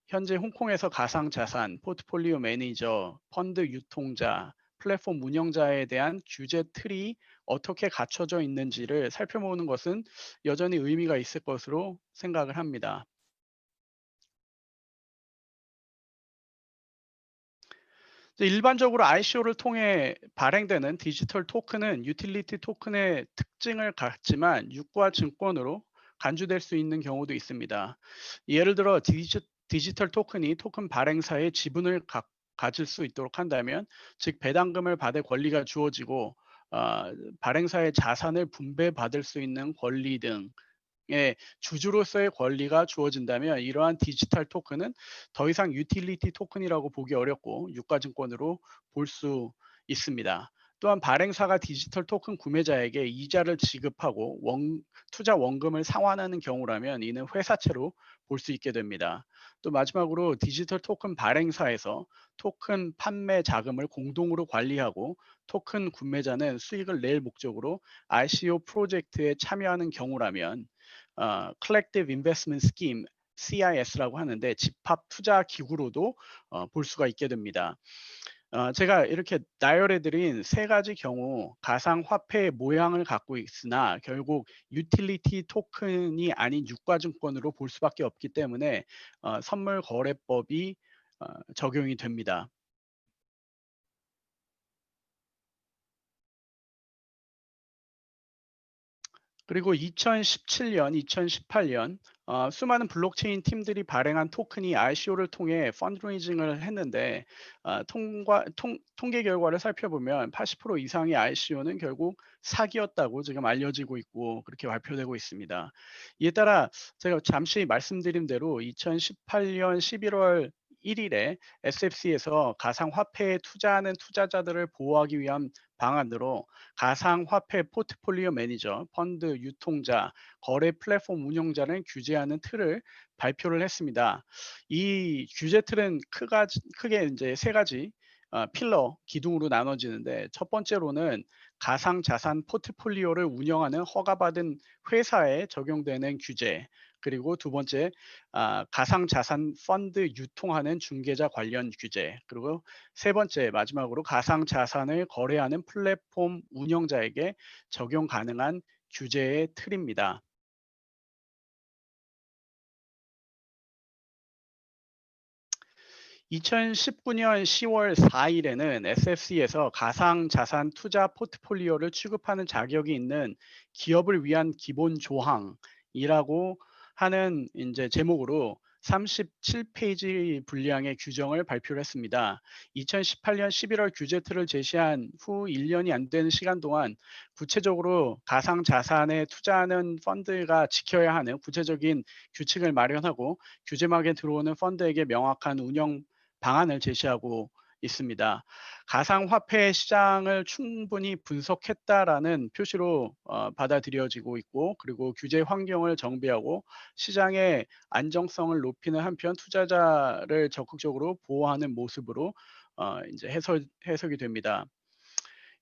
Speaker 4: 현재 홍콩에서 가상 자산, 포트폴리오 매니저, 펀드 유통자, 플랫폼 운영자에 대한 규제 틀이 어떻게 갖춰져 있는지를 살펴보는 것은 여전히 의미가 있을 것으로 생각을 합니다. 일반적으로 ICO를 통해 발행되는 디지털 토큰은 유틸리티 토큰의 특징을 갖지만 유가 증권으로 간주될 수 있는 경우도 있습니다. 예를 들어 디지털 토큰이 토큰 발행사의 지분을 가질 수 있도록 한다면, 즉 배당금을 받을 권리가 주어지고 발행사의 자산을 분배받을 수 있는 권리 등 주주로서의 권리가 주어진다면 이러한 디지털 토큰은 더 이상 유틸리티 토큰이라고 보기 어렵고 유가증권으로 볼 수 있습니다. 또한 발행사가 디지털 토큰 구매자에게 이자를 지급하고 투자 원금을 상환하는 경우라면 이는 회사채로 볼 수 있게 됩니다. 또 마지막으로 디지털 토큰 발행사에서 토큰 판매 자금을 공동으로 관리하고 토큰 구매자는 수익을 낼 목적으로 ICO 프로젝트에 참여하는 경우라면 Collective Investment Scheme, CIS라고 하는데 집합 투자 기구로도 볼 수가 있게 됩니다. 제가 이렇게 나열해드린 세 가지 경우 가상 화폐의 모양을 갖고 있으나 결국 유틸리티 토큰이 아닌 유가증권으로 볼 수밖에 없기 때문에 선물거래법이 적용이 됩니다. 그리고 2017년, 2018년 수많은 블록체인 팀들이 발행한 토큰이 ICO를 통해 펀드레이징을 했는데 통계 결과를 살펴보면 80% 이상의 ICO는 결국 사기였다고 지금 알려지고 있고 그렇게 발표되고 있습니다. 이에 따라 제가 잠시 말씀드린 대로 2018년 11월 1일에 SFC에서 가상화폐에 투자하는 투자자들을 보호하기 위한 방안으로 가상화폐 포트폴리오 매니저, 펀드 유통자, 거래 플랫폼 운영자를 규제하는 틀을 발표를 했습니다. 이 규제 틀은 크게 이제 세 가지 필러 기둥으로 나눠지는데, 첫 번째로는 가상 자산 포트폴리오를 운영하는 허가받은 회사에 적용되는 규제, 그리고 두 번째 가상 자산 펀드 유통하는 중개자 관련 규제, 그리고 세 번째 마지막으로 가상 자산을 거래하는 플랫폼 운영자에게 적용 가능한 규제의 틀입니다. (2019년 10월 4일에는) SFC에서 가상자산 투자 포트폴리오를 취급하는 자격이 있는 기업을 위한 기본 조항이라고 하는 이제 제목으로 37페이지 분량의 규정을 발표를 했습니다. 2018년 11월 규제 틀을 제시한 후 1년이 안 되는 시간 동안 구체적으로 가상자산에 투자하는 펀드가 지켜야 하는 구체적인 규칙을 마련하고 규제막에 들어오는 펀드에게 명확한 운영 방안을 제시하고 있습니다. 가상화폐 시장을 충분히 분석했다라는 표시로 받아들여지고 있고, 그리고 규제 환경을 정비하고 시장의 안정성을 높이는 한편 투자자를 적극적으로 보호하는 모습으로 이제 해석이 됩니다.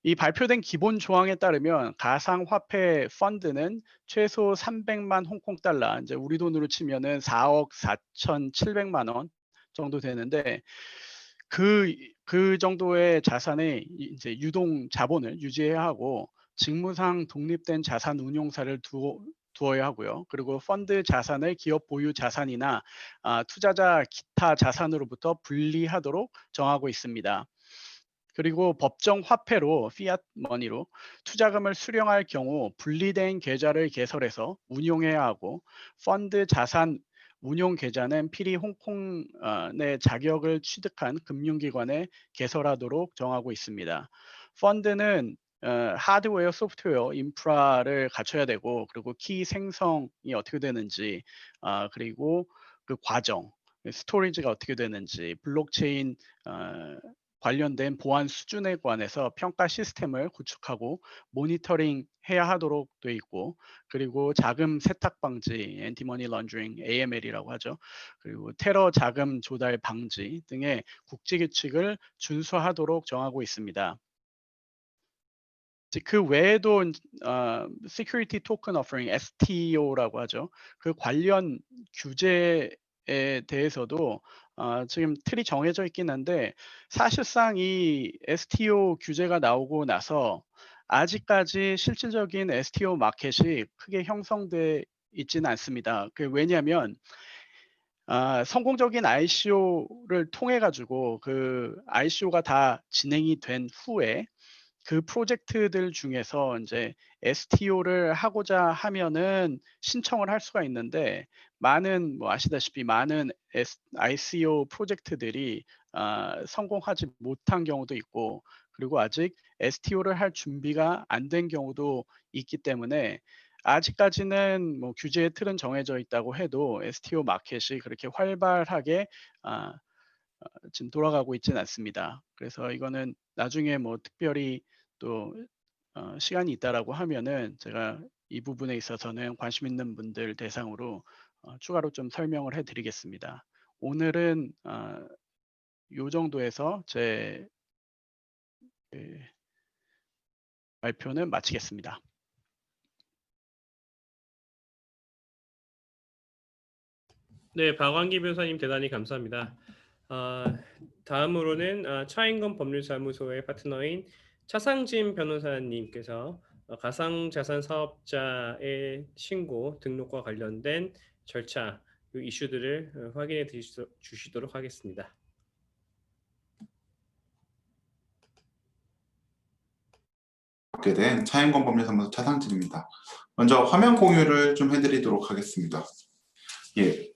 Speaker 4: 이 발표된 기본 조항에 따르면 가상화폐 펀드는 최소 300만 홍콩 달러, 이제 우리 돈으로 치면은 4억 4,700만 원 정도 되는데, 그 정도의 자산의 이제 유동 자본을 유지해야 하고 직무상 독립된 자산 운용사를 두어야 하고요. 그리고 펀드 자산을 기업 보유 자산이나 투자자 기타 자산으로부터 분리하도록 정하고 있습니다. 그리고 법정 화폐로 피앗 머니로 투자금을 수령할 경우 분리된 계좌를 개설해서 운용해야 하고, 펀드 자산 운용 계좌는 필히 홍콩 내 자격을 취득한 금융기관에 개설하도록 정하고 있습니다. 펀드는 하드웨어, 소프트웨어, 인프라를 갖춰야 되고, 그리고 키 생성이 어떻게 되는지, 그리고 그 과정, 스토리지가 어떻게 되는지, 블록체인 관련된 보안 수준에 관해서 평가 시스템을 구축하고 모니터링 해야 하도록 돼 있고, 그리고 자금 세탁 방지, 엔티머니 런더링, AML이라고 하죠. 그리고 테러 자금 조달 방지 등의 국제 규칙을 준수하도록 정하고 있습니다. 그 외에도 Security Token Offering, STO라고 하죠. 그 관련 규제에 대해서도 지금 틀이 정해져 있긴 한데, 사실상 이 STO 규제가 나오고 나서 아직까지 실질적인 STO 마켓이 크게 형성돼 있지는 않습니다. 왜냐하면 성공적인 ICO를 통해 가지고 그 ICO가 다 진행이 된 후에 그 프로젝트들 중에서 이제 STO를 하고자 하면은 신청을 할 수가 있는데, 아시다시피 많은 ICO 프로젝트들이 성공하지 못한 경우도 있고, 그리고 아직 STO를 할 준비가 안 된 경우도 있기 때문에 아직까지는 규제의 틀은 정해져 있다고 해도 STO 마켓이 그렇게 활발하게 지금 돌아가고 있지는 않습니다. 그래서 이거는 나중에 특별히 또 시간이 있다라고 하면은 제가 이 부분에 있어서는 관심 있는 분들 대상으로 추가로 좀 설명을 해드리겠습니다. 오늘은 요 정도에서 제 발표는 마치겠습니다.
Speaker 1: 네, 박완기 변호사님 대단히 감사합니다. 다음으로는 차인건 법률사무소의 파트너인 차상진 변호사님께서 가상자산 사업자의 신고 등록과 관련된 절차, 이 이슈들을 확인해 주시도록 하겠습니다.
Speaker 2: 맡게 된 차인건 법률사무소 차상진입니다. 먼저 화면 공유를 좀 해드리도록 하겠습니다. 예,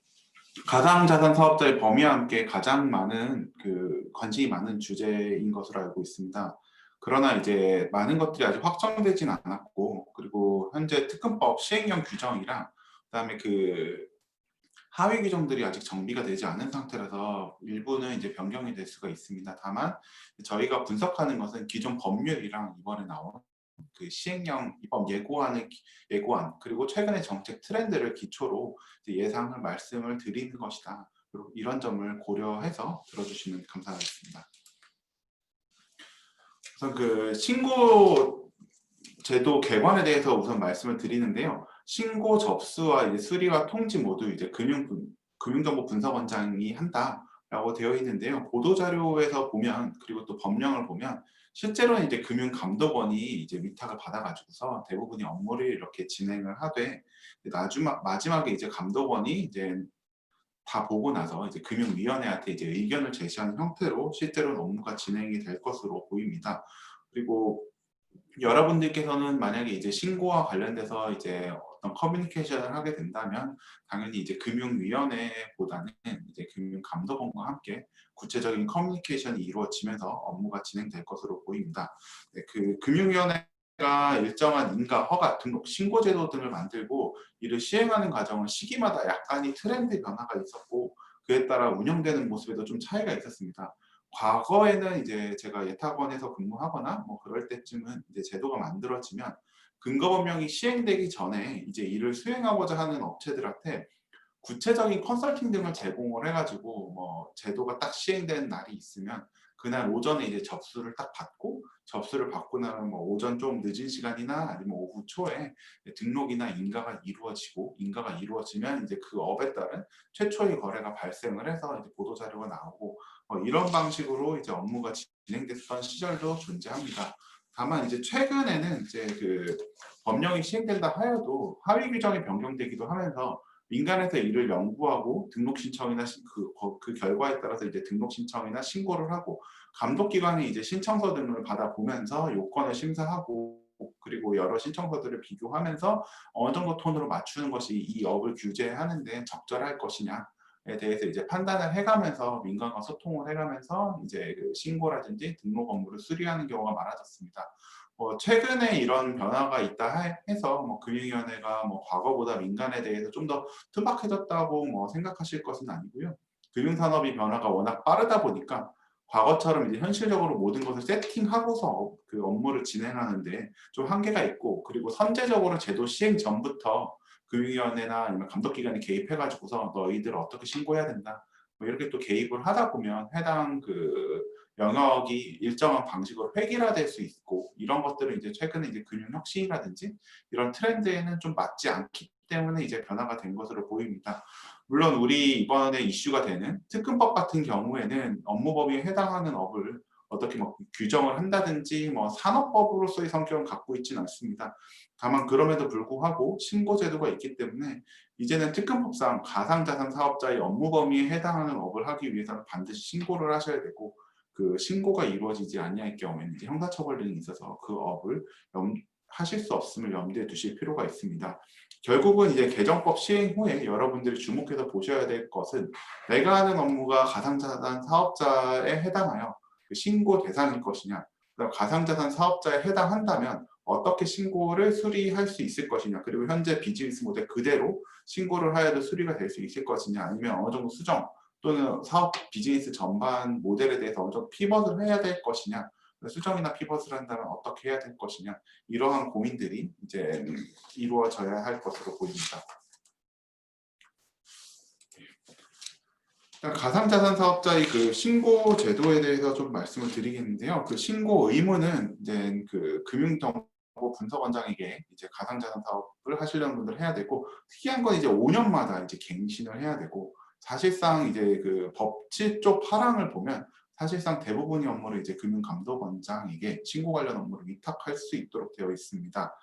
Speaker 2: 가상자산 사업자의 범위와 함께 가장 많은 관심이 많은 주제인 것으로 알고 있습니다. 그러나 이제 많은 것들이 아직 확정되진 않았고, 그리고 현재 특근법 시행령 규정이랑 그다음에 하위 규정들이 아직 정비가 되지 않은 상태라서 일부는 이제 변경이 될 수가 있습니다. 다만 저희가 분석하는 것은 기존 법률이랑 이번에 나온 시행령 입법 예고안, 그리고 최근의 정책 트렌드를 기초로 예상을 말씀을 드리는 것이다. 이런 점을 고려해서 들어주시면 감사하겠습니다. 우선 신고 제도 개관에 대해서 우선 말씀을 드리는데요. 신고 접수와 이제 수리와 통지 모두 이제 금융정보분석원장이 한다라고 되어 있는데요. 보도자료에서 보면, 그리고 또 법령을 보면 실제로는 이제 금융감독원이 이제 위탁을 받아가지고서 대부분의 업무를 이렇게 진행을 하되, 마지막에 이제 감독원이 이제 다 보고 나서 이제 금융위원회한테 이제 의견을 제시하는 형태로 실제로는 업무가 진행이 될 것으로 보입니다. 그리고 여러분들께서는 만약에 이제 신고와 관련돼서 이제 어떤 커뮤니케이션을 하게 된다면 당연히 이제 금융위원회보다는 이제 금융감독원과 함께 구체적인 커뮤니케이션이 이루어지면서 업무가 진행될 것으로 보입니다. 네, 금융위원회가 일정한 인가, 허가, 등록, 신고제도 등을 만들고 이를 시행하는 과정은 시기마다 약간의 트렌드 변화가 있었고, 그에 따라 운영되는 모습에도 좀 차이가 있었습니다. 과거에는 이제 제가 예탁원에서 근무하거나 그럴 때쯤은 이제 제도가 만들어지면 근거법령이 시행되기 전에 이제 이를 수행하고자 하는 업체들한테 구체적인 컨설팅 등을 제공을 해가지고 제도가 딱 시행되는 날이 있으면 그날 오전에 이제 접수를 딱 받고, 접수를 받고 나면 오전 좀 늦은 시간이나 아니면 오후 초에 등록이나 인가가 이루어지고, 인가가 이루어지면 이제 그 업에 따른 최초의 거래가 발생을 해서 이제 보도자료가 나오고, 이런 방식으로 이제 업무가 진행됐던 시절도 존재합니다. 다만 이제 최근에는 이제 법령이 시행된다 하여도 하위 규정이 변경되기도 하면서 민간에서 이를 연구하고 등록 신청이나 그 결과에 따라서 이제 등록 신청이나 신고를 하고, 감독기관이 이제 신청서 등을 받아보면서 요건을 심사하고, 그리고 여러 신청서들을 비교하면서 어느 정도 톤으로 맞추는 것이 이 업을 규제하는 데 적절할 것이냐에 대해서 이제 판단을 해가면서 민간과 소통을 해가면서 이제 신고라든지 등록 업무를 수리하는 경우가 많아졌습니다. 최근에 이런 변화가 있다 해서 금융위원회가 과거보다 민간에 대해서 좀 더 투박해졌다고 생각하실 것은 아니고요. 금융산업이 변화가 워낙 빠르다 보니까 과거처럼 이제 현실적으로 모든 것을 세팅하고서 그 업무를 진행하는데 좀 한계가 있고, 그리고 선제적으로 제도 시행 전부터 금융위원회나 아니면 감독기관이 개입해가지고서 너희들 어떻게 신고해야 된다, 뭐 이렇게 또 개입을 하다 보면 해당 그 영역이 일정한 방식으로 획일화될 수 있고, 이런 것들은 이제 최근에 이제 금융혁신이라든지 이런 트렌드에는 좀 맞지 않기 때문에 이제 변화가 된 것으로 보입니다. 물론 우리 이번에 이슈가 되는 특근법 같은 경우에는 업무 범위에 해당하는 업을 어떻게 뭐 규정을 한다든지 뭐 산업법으로서의 성격은 갖고 있지는 않습니다. 다만 그럼에도 불구하고 신고 제도가 있기 때문에 이제는 특근법상 가상자산 사업자의 업무 범위에 해당하는 업을 하기 위해서는 반드시 신고를 하셔야 되고, 그 신고가 이루어지지 아니할 경우에는 이제 형사처벌 등이 있어서 그 업을 하실 수 없음을 염두에 두실 필요가 있습니다. 결국은 이제 개정법 시행 후에 여러분들이 주목해서 보셔야 될 것은, 내가 하는 업무가 가상자산 사업자에 해당하여 그 신고 대상일 것이냐, 그다음 가상자산 사업자에 해당한다면 어떻게 신고를 수리할 수 있을 것이냐, 그리고 현재 비즈니스 모델 그대로 신고를 하여도 수리가 될 수 있을 것이냐, 아니면 어느 정도 수정 또는 사업 비즈니스 전반 모델에 대해서 어느 정도 피벗을 해야 될 것이냐, 수정이나 피벗을 한다면 어떻게 해야 될 것이냐, 이러한 고민들이 이제 이루어져야 할 것으로 보입니다. 가상자산 사업자의 그 신고 제도에 대해서 좀 말씀을 드리겠는데요. 그 신고 의무는 이제 그 금융정보 분석원장에게 이제 가상자산 사업을 하시려는 분들 해야 되고, 특이한 건 이제 5년마다 이제 갱신을 해야 되고, 사실상 이제 그 법 7조 8항을 보면 사실상 대부분의 업무를 이제 금융감독원장에게 신고 관련 업무를 위탁할 수 있도록 되어 있습니다.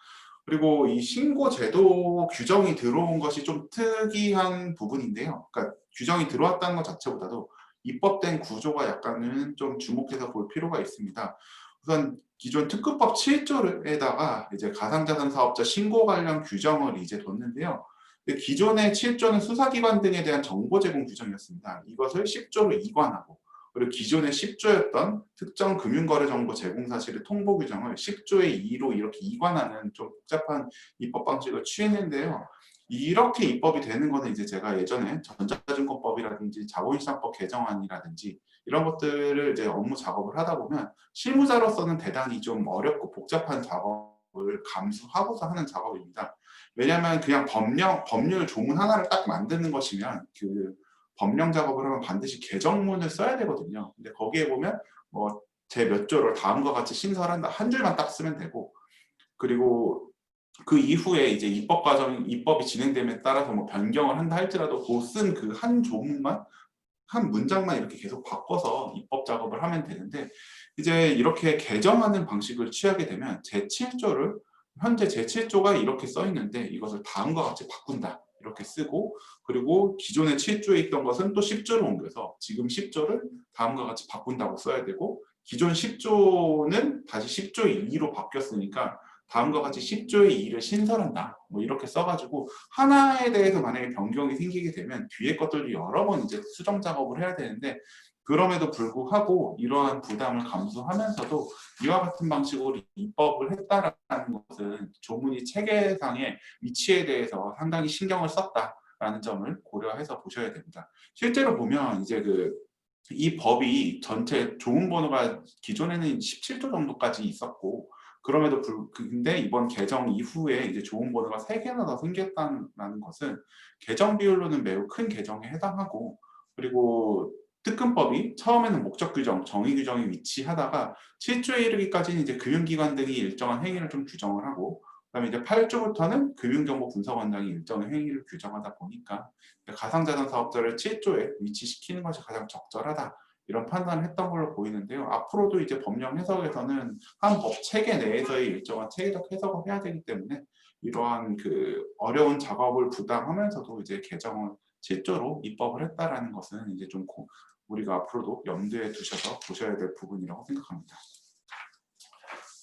Speaker 2: 그리고 이 신고 제도 규정이 들어온 것이 좀 특이한 부분인데요. 그러니까 규정이 들어왔다는 것 자체보다도 입법된 구조가 약간은 좀 주목해서 볼 필요가 있습니다. 우선 기존 특급법 7조에다가 이제 가상자산 사업자 신고 관련 규정을 이제 뒀는데요. 기존의 7조는 수사기관 등에 대한 정보 제공 규정이었습니다. 이것을 10조로 이관하고, 그리고 기존의 10조였던 특정 금융거래 정보 제공 사실의 통보 규정을 10조의 2로 이렇게 이관하는 좀 복잡한 입법 방식을 취했는데요. 이렇게 입법이 되는 거는 이제 제가 예전에 전자증권법이라든지 자본시장법 개정안이라든지 이런 것들을 이제 업무 작업을 하다 보면 실무자로서는 대단히 좀 어렵고 복잡한 작업을 감수하고서 하는 작업입니다. 왜냐하면 그냥 법률 조문 하나를 딱 만드는 것이면 그 법령 작업을 하면 반드시 개정문을 써야 되거든요. 근데 거기에 보면 뭐 제 몇 조를 다음과 같이 신설한다 한 줄만 딱 쓰면 되고, 그리고 그 이후에 이제 입법이 진행됨에 따라서 뭐 변경을 한다 할지라도 그 쓴 그 한 조문만, 한 문장만 이렇게 계속 바꿔서 입법 작업을 하면 되는데, 이제 이렇게 개정하는 방식을 취하게 되면 제7조를 현재 제7조가 이렇게 써 있는데 이것을 다음과 같이 바꾼다 이렇게 쓰고, 그리고 기존의 7조에 있던 것은 또 10조로 옮겨서 지금 10조를 다음과 같이 바꾼다고 써야 되고, 기존 10조는 다시 10조의 2로 바뀌었으니까 다음과 같이 10조의 2를 신설한다 뭐 이렇게 써가지고, 하나에 대해서 만약에 변경이 생기게 되면 뒤에 것들도 여러 번 이제 수정 작업을 해야 되는데, 그럼에도 불구하고 이러한 부담을 감수하면서도 이와 같은 방식으로 입법을 했다라는 것은 조문이 체계상의 위치에 대해서 상당히 신경을 썼다라는 점을 고려해서 보셔야 됩니다. 실제로 보면 이제 이 법이 전체 조문 번호가 기존에는 17조 정도까지 있었고, 그럼에도 근데 이번 개정 이후에 이제 조문 번호가 3개나 더 생겼다는 것은 개정 비율로는 매우 큰 개정에 해당하고, 그리고 특근법이 처음에는 목적 규정, 정의 규정이 위치하다가 7조에 이르기까지는 이제 금융기관 등이 일정한 행위를 좀 규정을 하고, 그다음에 이제 8조부터는 금융정보 분석원장이 일정한 행위를 규정하다 보니까 가상자산 사업자를 7조에 위치시키는 것이 가장 적절하다, 이런 판단을 했던 걸로 보이는데요. 앞으로도 이제 법령 해석에서는 한 법 체계 내에서의 일정한 체계적 해석을 해야 되기 때문에 이러한 그 어려운 작업을 부담하면서도 이제 개정을 7조로 입법을 했다라는 것은 이제 좀 우리가 앞으로도 염두에 두셔서 보셔야 될 부분이라고 생각합니다.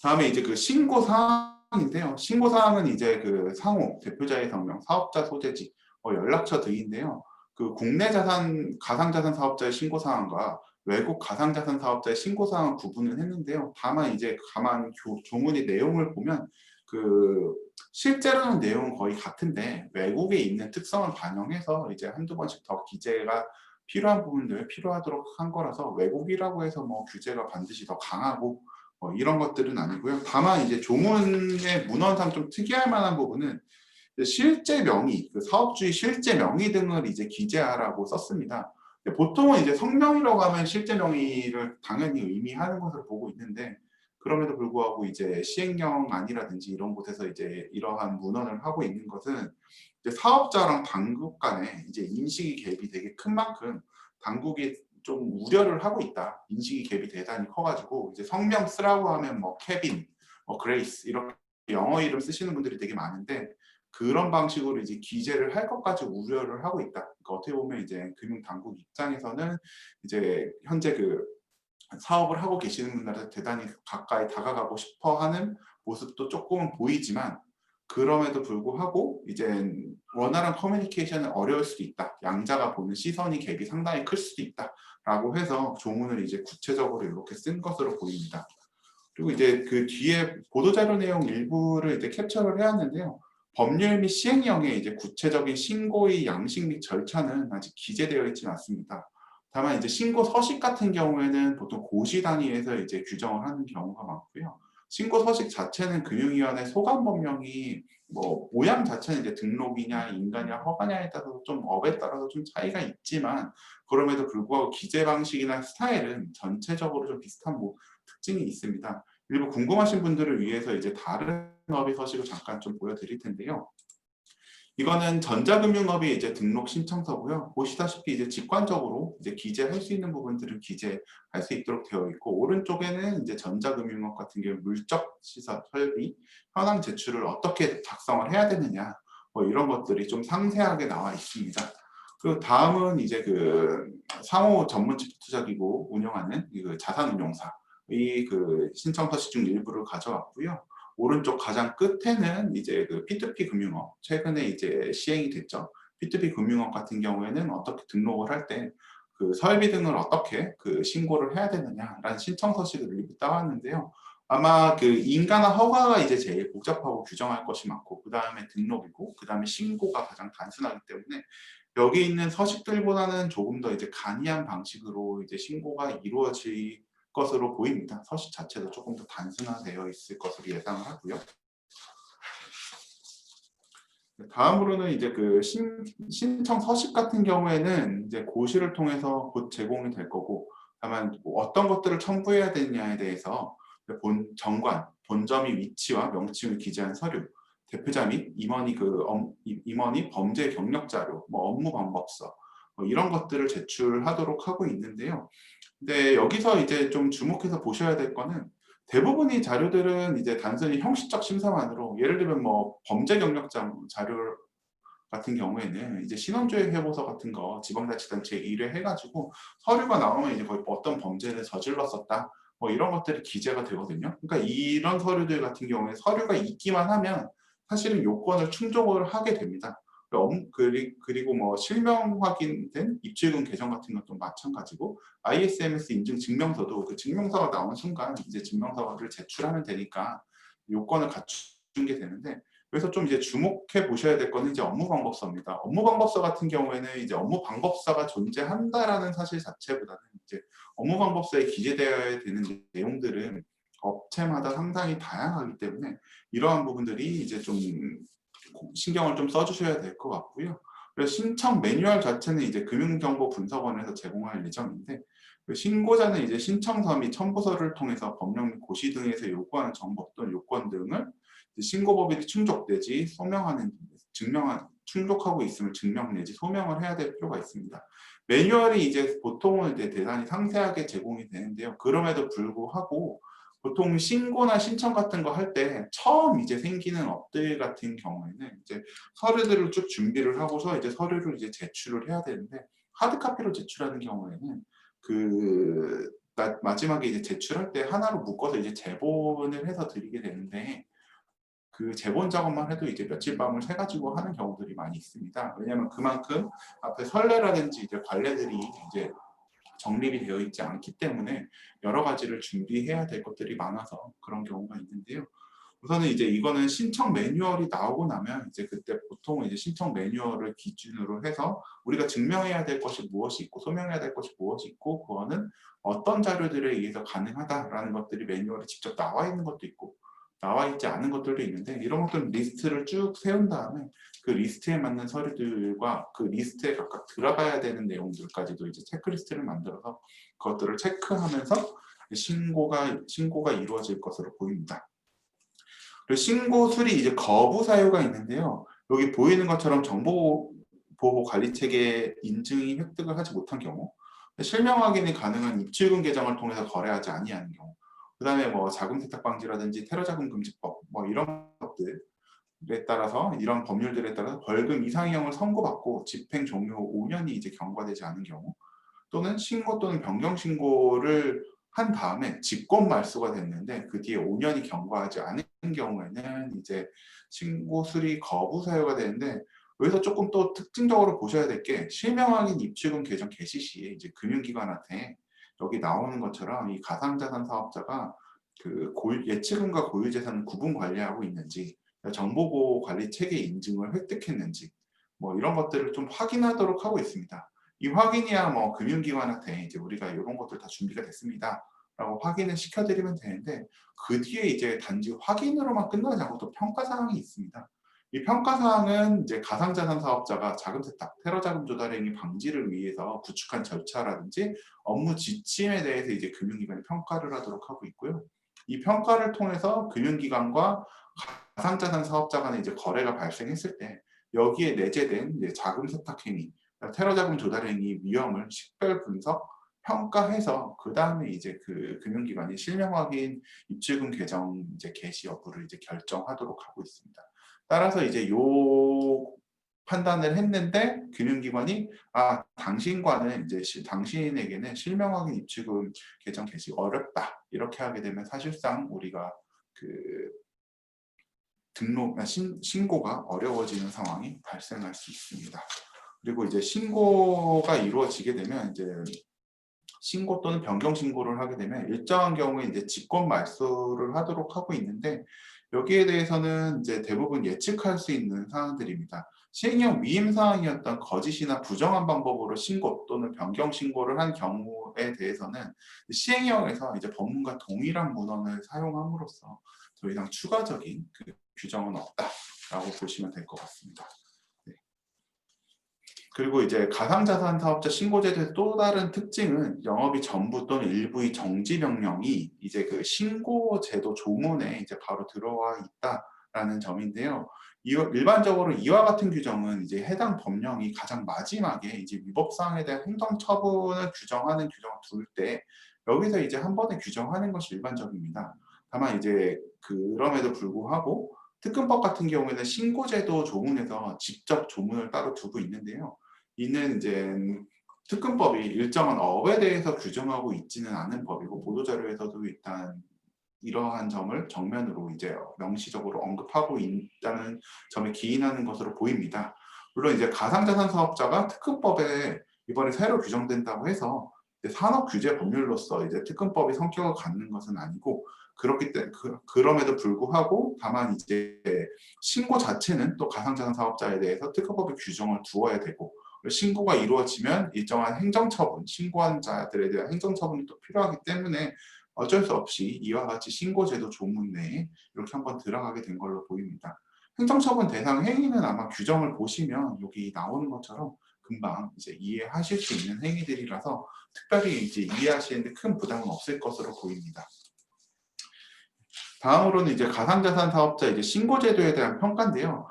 Speaker 2: 다음에 이제 그 신고 사항인데요. 신고 사항은 이제 그 상호, 대표자의 성명, 사업자 소재지, 연락처 등인데요. 그 국내 가상자산 사업자의 신고 사항과 외국 가상자산 사업자의 신고 사항을 구분을 했는데요. 다만 이제 조문의 내용을 보면 그 실제로는 내용은 거의 같은데 외국에 있는 특성을 반영해서 이제 한두 번씩 더 기재가 필요한 부분들 필요하도록 한 거라서 왜곡이라고 해서 뭐 규제가 반드시 더 강하고 이런 것들은 아니고요. 다만 이제 조문의 문헌상 좀 특이할 만한 부분은 실제 명의, 그 사업주의 실제 명의 등을 이제 기재하라고 썼습니다. 근데 보통은 이제 성명이라고 하면 실제 명의를 당연히 의미하는 것으로 보고 있는데, 그럼에도 불구하고 이제 시행령안이라든지 이런 곳에서 이제 이러한 문헌을 하고 있는 것은 이제 사업자랑 당국 간에 이제 인식이 갭이 되게 큰 만큼 당국이 좀 우려를 하고 있다. 인식이 갭이 대단히 커가지고 이제 성명 쓰라고 하면 뭐 케빈, 뭐 그레이스 이렇게 영어 이름 쓰시는 분들이 되게 많은데, 그런 방식으로 이제 기재를 할 것까지 우려를 하고 있다. 그러니까 어떻게 보면 이제 금융 당국 입장에서는 이제 현재 그 사업을 하고 계시는 분들한테 대단히 가까이 다가가고 싶어하는 모습도 조금은 보이지만, 그럼에도 불구하고 이제 원활한 커뮤니케이션은 어려울 수도 있다. 양자가 보는 시선이 갭이 상당히 클 수도 있다라고 해서 조문을 이제 구체적으로 이렇게 쓴 것으로 보입니다. 그리고 이제 그 뒤에 보도자료 내용 일부를 이제 캡처를 해왔는데요. 법률 및 시행령에 이제 구체적인 신고의 양식 및 절차는 아직 기재되어 있지는 않습니다. 다만 이제 신고 서식 같은 경우에는 보통 고시 단위에서 이제 규정을 하는 경우가 많고요. 신고 서식 자체는 금융위원회 소관 법령이 뭐 모양 자체는 이제 등록이냐 인가냐 허가냐에 따라서 좀 업에 따라서 좀 차이가 있지만, 그럼에도 불구하고 기재 방식이나 스타일은 전체적으로 좀 비슷한 특징이 있습니다. 일부 궁금하신 분들을 위해서 이제 다른 업의 서식을 잠깐 좀 보여드릴 텐데요. 이거는 전자금융업의 이제 등록 신청서고요. 보시다시피 이제 직관적으로 이제 기재할 수 있는 부분들을 기재할 수 있도록 되어 있고, 오른쪽에는 이제 전자금융업 같은 경우 물적 시설 설비 현황 제출을 어떻게 작성을 해야 되느냐, 뭐 이런 것들이 좀 상세하게 나와 있습니다. 그 다음은 이제 그 상호 전문 투자기구 운영하는 그 자산운용사의 그 신청 서식 중 일부를 가져왔고요. 오른쪽 가장 끝에는 이제 그 P2P 금융업, 최근에 이제 시행이 됐죠. P2P 금융업 같은 경우에는 어떻게 등록을 할 때 그 설비 등을 어떻게 그 신고를 해야 되느냐라는 신청 서식을 일부 따왔는데요. 아마 그 인가나 허가가 이제 제일 복잡하고 규정할 것이 많고, 그 다음에 등록이고, 그 다음에 신고가 가장 단순하기 때문에 여기 있는 서식들보다는 조금 더 이제 간이한 방식으로 이제 신고가 이루어질 것으로 보입니다. 서식 자체도 조금 더 단순화되어 있을 것으로 예상을 하고요. 다음으로는 이제 그 신청 서식 같은 경우에는 이제 고시를 통해서 곧 제공이 될 거고, 다만 어떤 것들을 첨부해야 되느냐에 대해서 정관, 본점의 위치와 명칭을 기재한 서류, 대표자 및 임원이 범죄 경력 자료, 뭐 업무 방법서, 뭐 이런 것들을 제출하도록 하고 있는데요. 근데 여기서 이제 좀 주목해서 보셔야 될 거는, 대부분의 자료들은 이제 단순히 형식적 심사만으로, 예를 들면 뭐 범죄 경력 자료 같은 경우에는 이제 신원조회 회보서 같은 거 지방자치단체에 의뢰해가지고 서류가 나오면 이제 거의 어떤 범죄를 저질렀었다, 뭐 이런 것들이 기재가 되거든요. 그러니까 이런 서류들 같은 경우에 서류가 있기만 하면 사실은 요건을 충족을 하게 됩니다. 그리고 뭐 실명 확인된 입출금 계정 같은 것도 마찬가지고, ISMS 인증 증명서도 그 증명서가 나오는 순간 이제 증명서를 제출하면 되니까 요건을 갖춘 게 되는데, 그래서 좀 이제 주목해 보셔야 될 거는 이제 업무 방법서입니다. 업무 방법서 같은 경우에는 이제 업무 방법서가 존재한다라는 사실 자체보다는 이제 업무 방법서에 기재되어야 되는 내용들은 업체마다 상당히 다양하기 때문에 이러한 부분들이 이제 좀 신경을 좀 써주셔야 될 것 같고요. 그래서 신청 매뉴얼 자체는 이제 금융정보분석원에서 제공할 예정인데, 신고자는 이제 신청서 및 첨부서를 통해서 법령 및 고시 등에서 요구하는 정보 또는 요건 등을 신고법이 충족 내지 충족하고 있음을 증명 내지 소명을 해야 될 필요가 있습니다. 매뉴얼이 이제 보통은 이제 대단히 상세하게 제공이 되는데요. 그럼에도 불구하고 보통 신고나 신청 같은 거 할 때 처음 이제 생기는 업들 같은 경우에는 이제 서류들을 쭉 준비를 하고서 이제 서류를 이제 제출을 해야 되는데, 하드 카피로 제출하는 경우에는 그 마지막에 이제 제출할 때 하나로 묶어서 이제 제본을 해서 드리게 되는데, 그 제본 작업만 해도 이제 며칠 밤을 새가지고 하는 경우들이 많이 있습니다. 왜냐하면 그만큼 앞에 선례라든지 이제 관례들이 이제 정립이 되어 있지 않기 때문에 여러 가지를 준비해야 될 것들이 많아서 그런 경우가 있는데요. 우선은 이제 이거는 신청 매뉴얼이 나오고 나면 이제 그때 보통 이제 신청 매뉴얼을 기준으로 해서 우리가 증명해야 될 것이 무엇이 있고 소명해야 될 것이 무엇이 있고 그거는 어떤 자료들에 의해서 가능하다라는 것들이 매뉴얼에 직접 나와 있는 것도 있고 나와 있지 않은 것들도 있는데 이런 것들 리스트를 쭉 세운 다음에 그 리스트에 맞는 서류들과 그 리스트에 각각 들어가야 되는 내용들까지도 이제 체크리스트를 만들어서 그것들을 체크하면서 신고가 이루어질 것으로 보입니다. 그리고 신고 수리 이제 거부 사유가 있는데요. 여기 보이는 것처럼 정보보호관리체계 인증이 획득을 하지 못한 경우, 실명 확인이 가능한 입출금 계정을 통해서 거래하지 아니하는 경우, 그다음에 뭐 자금 세탁 방지라든지 테러 자금 금지법 뭐 이런 것들에 따라서 이런 법률들에 따라서 벌금 이상형을 선고받고 집행 종료 후 5년이 이제 경과되지 않은 경우, 또는 신고 또는 변경 신고를 한 다음에 직권 말소가 됐는데 그 뒤에 5년이 경과하지 않은 경우에는 이제 신고 수리 거부 사유가 되는데 여기서 조금 또 특징적으로 보셔야 될 게 실명 확인 입출금 계정 개시 시에 이제 금융기관한테 여기 나오는 것처럼 이 가상자산 사업자가 그 예치금과 고유재산을 구분 관리하고 있는지 정보보호 관리 체계 인증을 획득했는지 뭐 이런 것들을 좀 확인하도록 하고 있습니다. 이 확인이야 뭐 금융기관한테 이제 우리가 이런 것들 다 준비가 됐습니다 라고 확인을 시켜드리면 되는데 그 뒤에 이제 단지 확인으로만 끝나지 않고 또 평가사항이 있습니다. 이 평가사항은 이제 가상자산 사업자가 자금 세탁, 테러 자금 조달 행위 방지를 위해서 구축한 절차라든지 업무 지침에 대해서 이제 금융기관이 평가를 하도록 하고 있고요. 이 평가를 통해서 금융기관과 가상자산 사업자 간에 이제 거래가 발생했을 때 여기에 내재된 이제 자금 세탁 행위, 테러 자금 조달 행위 위험을 식별 분석, 평가해서 그 다음에 이제 그 금융기관이 실명 확인 입출금 계정 이제 개시 여부를 이제 결정하도록 하고 있습니다. 따라서 이제 요 판단을 했는데 금융기관이 당신과는 이제 당신에게는 실명 확인 입출금 계정 개시 어렵다 이렇게 하게 되면 사실상 우리가 그 신고가 어려워지는 상황이 발생할 수 있습니다. 그리고 이제 신고가 이루어지게 되면 이제 신고 또는 변경 신고를 하게 되면 일정한 경우에 이제 직권 말소를 하도록 하고 있는데 여기에 대해서는 이제 대부분 예측할 수 있는 사항들입니다. 시행령 위임 사항이었던 거짓이나 부정한 방법으로 신고 또는 변경 신고를 한 경우에 대해서는 시행령에서 이제 법문과 동일한 문헌을 사용함으로써 더 이상 추가적인 그 규정은 없다라고 보시면 될 것 같습니다. 네. 그리고 이제 가상자산 사업자 신고제도의 또 다른 특징은 영업이 전부 또는 일부의 정지 명령이 이제 그 신고제도 조문에 이제 바로 들어와 있다라는 점인데요. 일반적으로 이와 같은 규정은 이제 해당 법령이 가장 마지막에 이제 위법 사항에 대한 행정 처분을 규정하는 규정을 둘 때 여기서 이제 한 번에 규정하는 것이 일반적입니다. 다만 이제 그럼에도 불구하고 특근법 같은 경우에는 신고제도 조문에서 직접 조문을 따로 두고 있는데요. 이는 이제 특근법이 일정한 업에 대해서 규정하고 있지는 않은 법이고 보도자료에서도 일단 이러한 점을 정면으로 이제 명시적으로 언급하고 있다는 점에 기인하는 것으로 보입니다. 물론 이제 가상자산 사업자가 특근법에 이번에 새로 규정된다고 해서 산업규제 법률로서 이제 특근법이 성격을 갖는 것은 아니고 그렇기 때문에 그럼에도 불구하고 다만 이제 신고 자체는 또 가상자산 사업자에 대해서 특허법의 규정을 두어야 되고 신고가 이루어지면 일정한 행정처분, 신고한 자들에 대한 행정처분이 또 필요하기 때문에 어쩔 수 없이 이와 같이 신고제도 조문 내에 이렇게 한번 들어가게 된 걸로 보입니다. 행정처분 대상 행위는 아마 규정을 보시면 여기 나오는 것처럼 금방 이제 이해하실 수 있는 행위들이라서 특별히 이제 이해하시는데 큰 부담은 없을 것으로 보입니다. 다음으로는 이제 가상자산 사업자 이제 신고제도에 대한 평가인데요.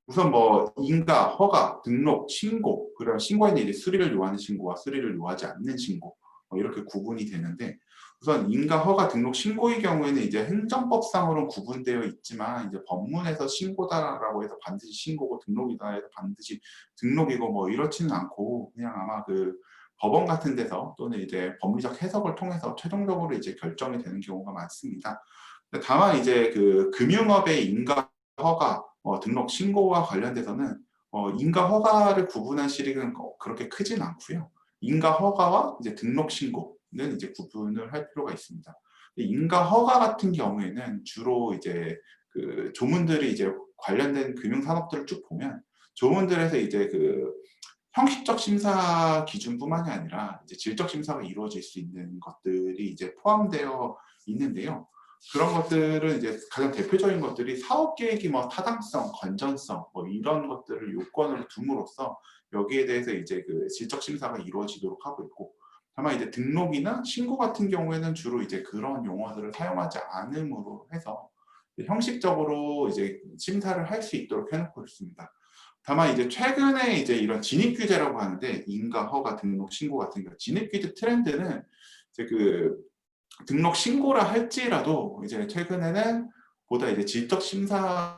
Speaker 2: 우선 뭐 인가, 허가, 등록, 신고, 그리고 신고에는 이제 수리를 요하는 신고와 수리를 요하지 않는 신고 이렇게 구분이 되는데 우선 인가, 허가, 등록, 신고의 경우에는 이제 행정법상으로는 구분되어 있지만 이제 법문에서 신고다라고 해서 반드시 신고고 등록이다 해서 반드시 등록이고 뭐 이렇지는 않고 그냥 아마 그 법원 같은 데서 또는 이제 법리적 해석을 통해서 최종적으로 이제 결정이 되는 경우가 많습니다. 다만 이제 그 금융업의 인가, 허가, 등록, 신고와 관련돼서는 인가, 허가를 구분한 실익은 그렇게 크진 않고요. 인가, 허가와 이제 등록, 신고는 이제 구분을 할 필요가 있습니다. 인가, 허가 같은 경우에는 주로 이제 그 조문들이 이제 관련된 금융 산업들을 쭉 보면 조문들에서 이제 그 형식적 심사 기준뿐만이 아니라 이제 질적 심사가 이루어질 수 있는 것들이 이제 포함되어 있는데요. 그런 것들은 이제 가장 대표적인 것들이 사업 계획이 뭐 타당성, 건전성 뭐 이런 것들을 요건으로 둠으로써 여기에 대해서 이제 그 질적 심사가 이루어지도록 하고 있고, 다만 이제 등록이나 신고 같은 경우에는 주로 이제 그런 용어들을 사용하지 않음으로 해서 형식적으로 이제 심사를 할 수 있도록 해놓고 있습니다. 다만 이제 최근에 이제 이런 진입 규제라고 하는데 인가, 허가, 등록, 신고 같은 경우 진입 규제 트렌드는 이제 그 등록 신고라 할지라도 이제 최근에는 보다 이제 질적 심사를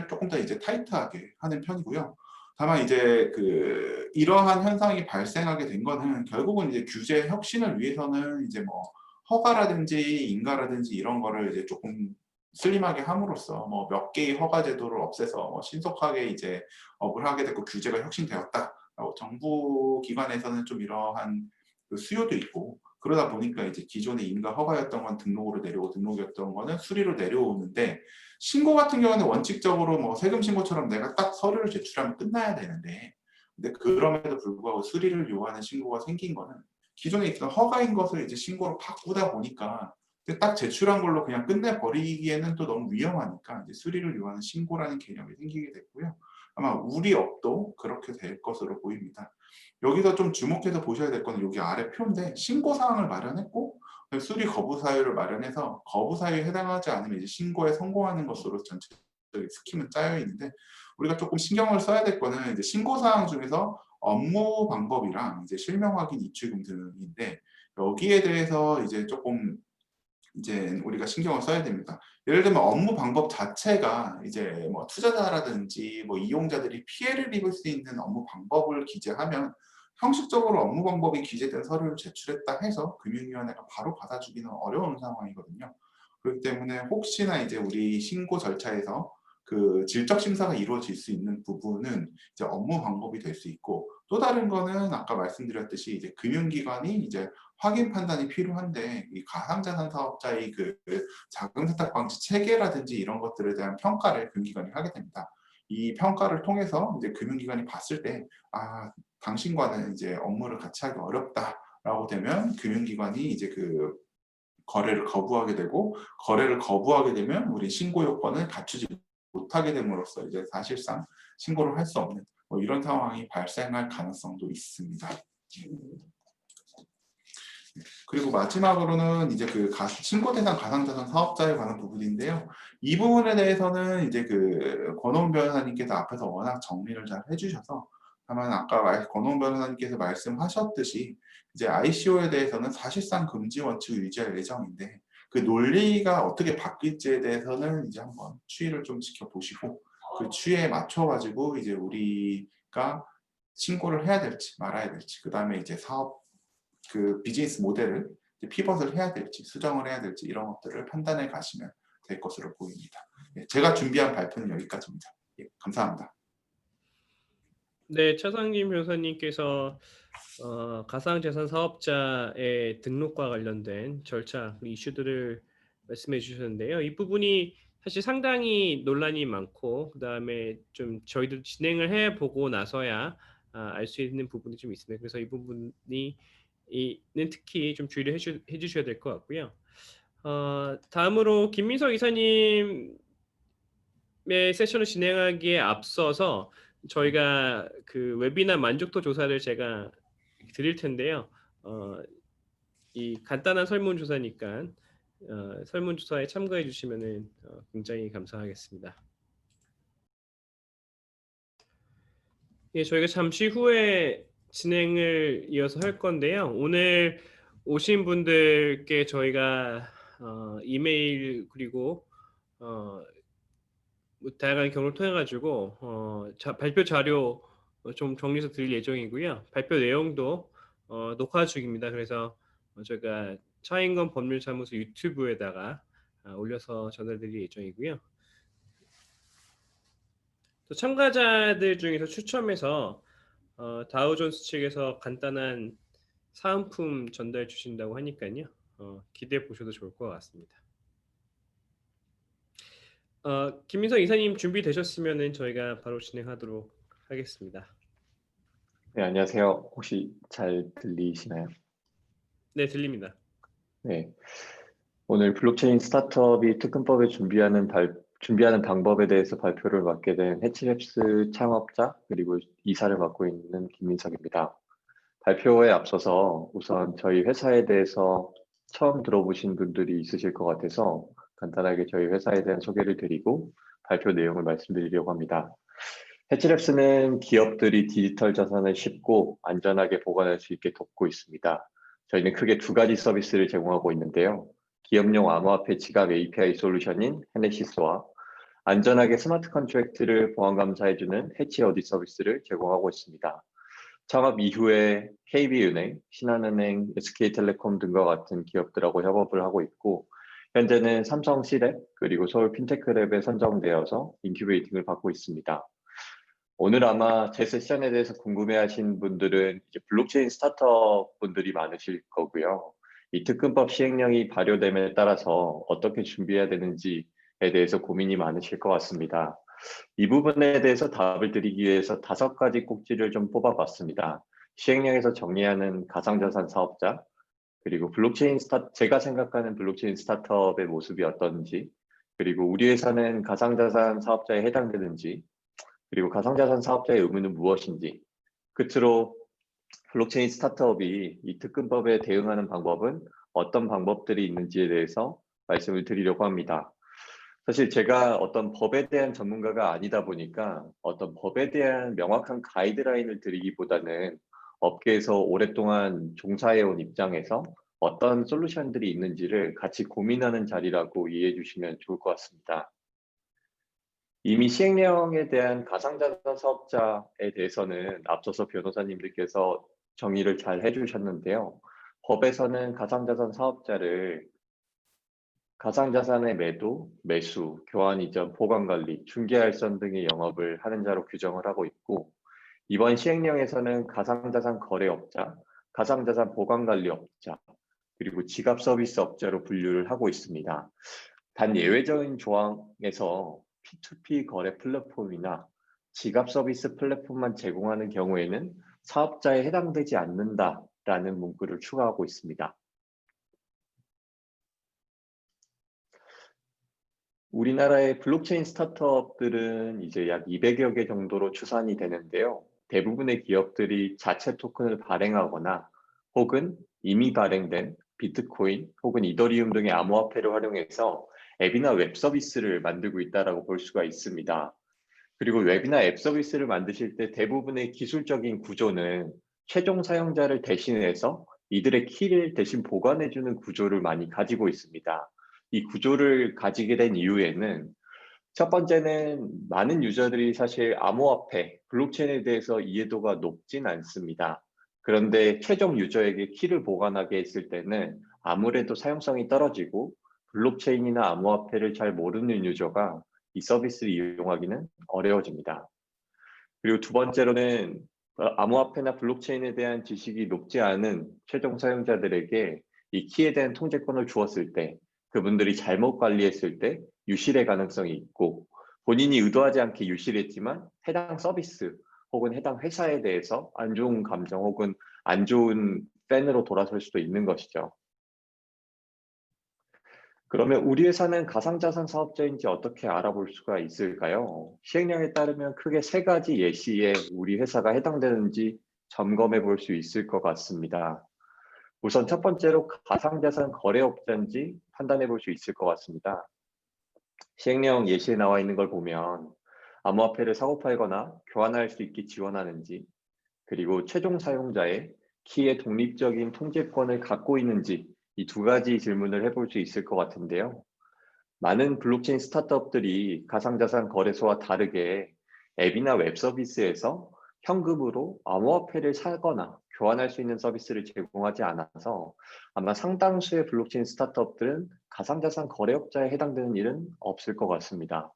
Speaker 2: 조금 더 이제 타이트하게 하는 편이고요. 다만 이제 그 이러한 현상이 발생하게 된 거는 결국은 이제 규제 혁신을 위해서는 이제 뭐 허가라든지 인가라든지 이런 거를 이제 조금 슬림하게 함으로써 뭐 몇 개의 허가 제도를 없애서 뭐 신속하게 이제 업을 하게 됐고 규제가 혁신되었다라고 정부 기관에서는 좀 이러한 그 수요도 있고, 그러다 보니까 이제 기존의 인가 허가였던 건 등록으로 내려오고 등록이었던 거는 수리로 내려오는데, 신고 같은 경우는 원칙적으로 뭐 세금 신고처럼 내가 딱 서류를 제출하면 끝나야 되는데, 근데 그럼에도 불구하고 수리를 요하는 신고가 생긴 거는 기존에 있던 허가인 것을 이제 신고로 바꾸다 보니까 딱 제출한 걸로 그냥 끝내버리기에는 또 너무 위험하니까 이제 수리를 요하는 신고라는 개념이 생기게 됐고요. 아마 우리 업도 그렇게 될 것으로 보입니다. 여기서 좀 주목해서 보셔야 될 거는 여기 아래 표인데, 신고 사항을 마련했고 수리 거부 사유를 마련해서 거부 사유에 해당하지 않으면 이제 신고에 성공하는 것으로 전체적인 스킴은 짜여 있는데, 우리가 조금 신경을 써야 될 거는 이제 신고 사항 중에서 업무 방법이랑 이제 실명 확인 입출금 등인데, 여기에 대해서 이제 조금 이제 우리가 신경을 써야 됩니다. 예를 들면 업무 방법 자체가 이제 뭐 투자자라든지 뭐 이용자들이 피해를 입을 수 있는 업무 방법을 기재하면 형식적으로 업무 방법이 기재된 서류를 제출했다 해서 금융위원회가 바로 받아주기는 어려운 상황이거든요. 그렇기 때문에 혹시나 이제 우리 신고 절차에서 그 질적 심사가 이루어질 수 있는 부분은 이제 업무 방법이 될 수 있고, 또 다른 거는 아까 말씀드렸듯이 이제 금융기관이 이제 확인 판단이 필요한데 이 가상자산 사업자의 그 자금 세탁 방지 체계라든지 이런 것들에 대한 평가를 금융기관이 하게 됩니다. 이 평가를 통해서 이제 금융기관이 봤을 때 당신과는 이제 업무를 같이 하기 어렵다라고 되면 금융기관이 이제 그 거래를 거부하게 되고, 거래를 거부하게 되면 우리 신고 요건을 갖추지 못하게 됨으로써 이제 사실상 신고를 할 수 없는 뭐 이런 상황이 발생할 가능성도 있습니다. 그리고 마지막으로는 이제 그 신고 대상 가상자산 사업자에 관한 부분인데요. 이 부분에 대해서는 이제 그 권호은 변호사님께서 앞에서 워낙 정리를 잘 해주셔서, 다만 아까 권호은 변호사님께서 말씀하셨듯이 이제 ICO에 대해서는 사실상 금지 원칙을 유지할 예정인데, 그 논리가 어떻게 바뀔지에 대해서는 이제 한번 추이를 좀 지켜보시고 그 추이에 맞춰가지고 이제 우리가 신고를 해야 될지 말아야 될지, 그 다음에 이제 사업 그 비즈니스 모델을 피벗을 해야 될지 수정을 해야 될지 이런 것들을 판단해 가시면 될 것으로 보입니다. 제가 준비한 발표는 여기까지입니다. 감사합니다.
Speaker 1: 네, 차상진 변호사님께서 가상자산 사업자의 등록과 관련된 절차, 이슈들을 말씀해 주셨는데요. 이 부분이 사실 상당히 논란이 많고, 그다음에 좀 저희도 진행을 해보고 나서야 알 수 있는 부분이 좀 있습니다. 그래서 이 부분이 특히 좀 주의를 해주셔야 될 것 같고요. 다음으로 김민석 이사님의 세션을 진행하기에 앞서서 저희가 그 웨비나 만족도 조사를 제가 드릴 텐데요. 이 간단한 설문조사니까 설문조사에 참가해 주시면 굉장히 감사하겠습니다. 예, 저희가 잠시 후에 진행을 이어서 할 건데요. 오늘 오신 분들께 저희가 이메일 그리고 다양한 경로를 통해 가지고 발표 자료 좀 정리해서 드릴 예정이고요. 발표 내용도 녹화 중입니다. 그래서 저희가 차인건 법률사무소 유튜브에다가 올려서 전달드릴 예정이고요. 또 참가자들 중에서 추첨해서 다우존스 측에서 간단한 사은품 전달 주신다고 하니까요. 기대해 보셔도 좋을 것 같습니다. 김민석 이사님 준비되셨으면은 저희가 바로 진행하도록 하겠습니다.
Speaker 5: 네, 안녕하세요. 혹시 잘 들리시나요?
Speaker 1: 네, 들립니다.
Speaker 5: 네. 오늘 블록체인 스타트업이 특근법을 준비하는 방법에 대해서 발표를 맡게 된 해치랩스 창업자 그리고 이사를 맡고 있는 김민석입니다. 발표에 앞서서 우선 저희 회사에 대해서 처음 들어보신 분들이 있으실 것 같아서 간단하게 저희 회사에 대한 소개를 드리고 발표 내용을 말씀드리려고 합니다. 해치랩스는 기업들이 디지털 자산을 쉽고 안전하게 보관할 수 있게 돕고 있습니다. 저희는 크게 두 가지 서비스를 제공하고 있는데요. 기업용 암호화폐 지갑 API 솔루션인 헤네시스와 안전하게 스마트 컨트랙트를 보안 감사해주는 해치 어디 서비스를 제공하고 있습니다. 창업 이후에 KB은행, 신한은행, SK텔레콤 등과 같은 기업들하고 협업을 하고 있고 현재는 삼성 C랩 그리고 서울 핀테크랩에 선정되어서 인큐베이팅을 받고 있습니다. 오늘 아마 제 세션에 대해서 궁금해하신 분들은 이제 블록체인 스타트업 분들이 많으실 거고요. 이 특근법 시행령이 발효됨에 따라서 어떻게 준비해야 되는지에 대해서 고민이 많으실 것 같습니다. 이 부분에 대해서 답을 드리기 위해서 5가지 꼭지를 좀 뽑아봤습니다. 시행령에서 정의하는 가상자산 사업자, 그리고 제가 생각하는 블록체인 스타트업의 모습이 어떤지, 그리고 우리 회사는 가상자산 사업자에 해당되는지, 그리고 가상자산 사업자의 의무는 무엇인지, 끝으로 블록체인 스타트업이 이 특근법에 대응하는 방법은 어떤 방법들이 있는지에 대해서 말씀을 드리려고 합니다. 사실 제가 어떤 법에 대한 전문가가 아니다 보니까 어떤 법에 대한 명확한 가이드라인을 드리기보다는 업계에서 오랫동안 종사해온 입장에서 어떤 솔루션들이 있는지를 같이 고민하는 자리라고 이해해 주시면 좋을 것 같습니다. 이미 시행령에 대한 가상자산 사업자에 대해서는 앞서서 변호사님들께서 정의를 잘 해주셨는데요. 법에서는 가상자산 사업자를 가상자산의 매도, 매수, 교환 이전, 보관 관리, 중개 알선 등의 영업을 하는 자로 규정을 하고 있고 이번 시행령에서는 가상자산 거래업자, 가상자산 보관 관리업자, 그리고 지갑 서비스 업자로 분류를 하고 있습니다. 단 예외적인 조항에서 P2P 거래 플랫폼이나 지갑 서비스 플랫폼만 제공하는 경우에는 사업자에 해당되지 않는다라는 문구를 추가하고 있습니다. 우리나라의 블록체인 스타트업들은 이제 약 200여 개 정도로 추산이 되는데요. 대부분의 기업들이 자체 토큰을 발행하거나 혹은 이미 발행된 비트코인 혹은 이더리움 등의 암호화폐를 활용해서 앱이나 웹 서비스를 만들고 있다고 볼 수가 있습니다. 그리고 웹이나 앱 서비스를 만드실 때 대부분의 기술적인 구조는 최종 사용자를 대신해서 이들의 키를 대신 보관해주는 구조를 많이 가지고 있습니다. 이 구조를 가지게 된 이유에는 첫 번째는 많은 유저들이 사실 암호화폐, 블록체인에 대해서 이해도가 높진 않습니다. 그런데 최종 유저에게 키를 보관하게 했을 때는 아무래도 사용성이 떨어지고 블록체인이나 암호화폐를 잘 모르는 유저가 이 서비스를 이용하기는 어려워집니다. 그리고 두 번째로는 암호화폐나 블록체인에 대한 지식이 높지 않은 최종 사용자들에게 이 키에 대한 통제권을 주었을 때 그분들이 잘못 관리했을 때 유실의 가능성이 있고 본인이 의도하지 않게 유실했지만 해당 서비스 혹은 해당 회사에 대해서 안 좋은 감정 혹은 안 좋은 팬으로 돌아설 수도 있는 것이죠. 그러면 우리 회사는 가상자산 사업자인지 어떻게 알아볼 수가 있을까요? 시행령에 따르면 크게 3가지 예시에 우리 회사가 해당되는지 점검해 볼 수 있을 것 같습니다. 우선 첫 번째로 가상자산 거래업자인지 판단해 볼 수 있을 것 같습니다. 시행령 예시에 나와 있는 걸 보면 암호화폐를 사고 팔거나 교환할 수 있게 지원하는지, 그리고 최종 사용자의 키의 독립적인 통제권을 갖고 있는지 이 2가지 질문을 해볼 수 있을 것 같은데요. 많은 블록체인 스타트업들이 가상자산 거래소와 다르게 앱이나 웹 서비스에서 현금으로 암호화폐를 사거나 교환할 수 있는 서비스를 제공하지 않아서 아마 상당수의 블록체인 스타트업들은 가상자산 거래업자에 해당되는 일은 없을 것 같습니다.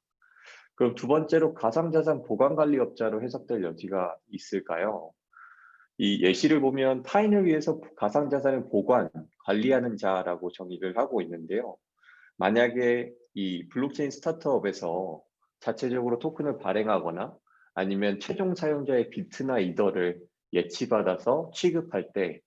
Speaker 5: 그럼 두 번째로 가상자산 보관관리업자로 해석될 여지가 있을까요? 이 예시를 보면 타인을 위해서 가상자산을 보관, 관리하는 자라고 정의를 하고 있는데요. 만약에 이 블록체인 스타트업에서 자체적으로 토큰을 발행하거나 아니면 최종 사용자의 비트나 이더를 예치받아서 취급할 때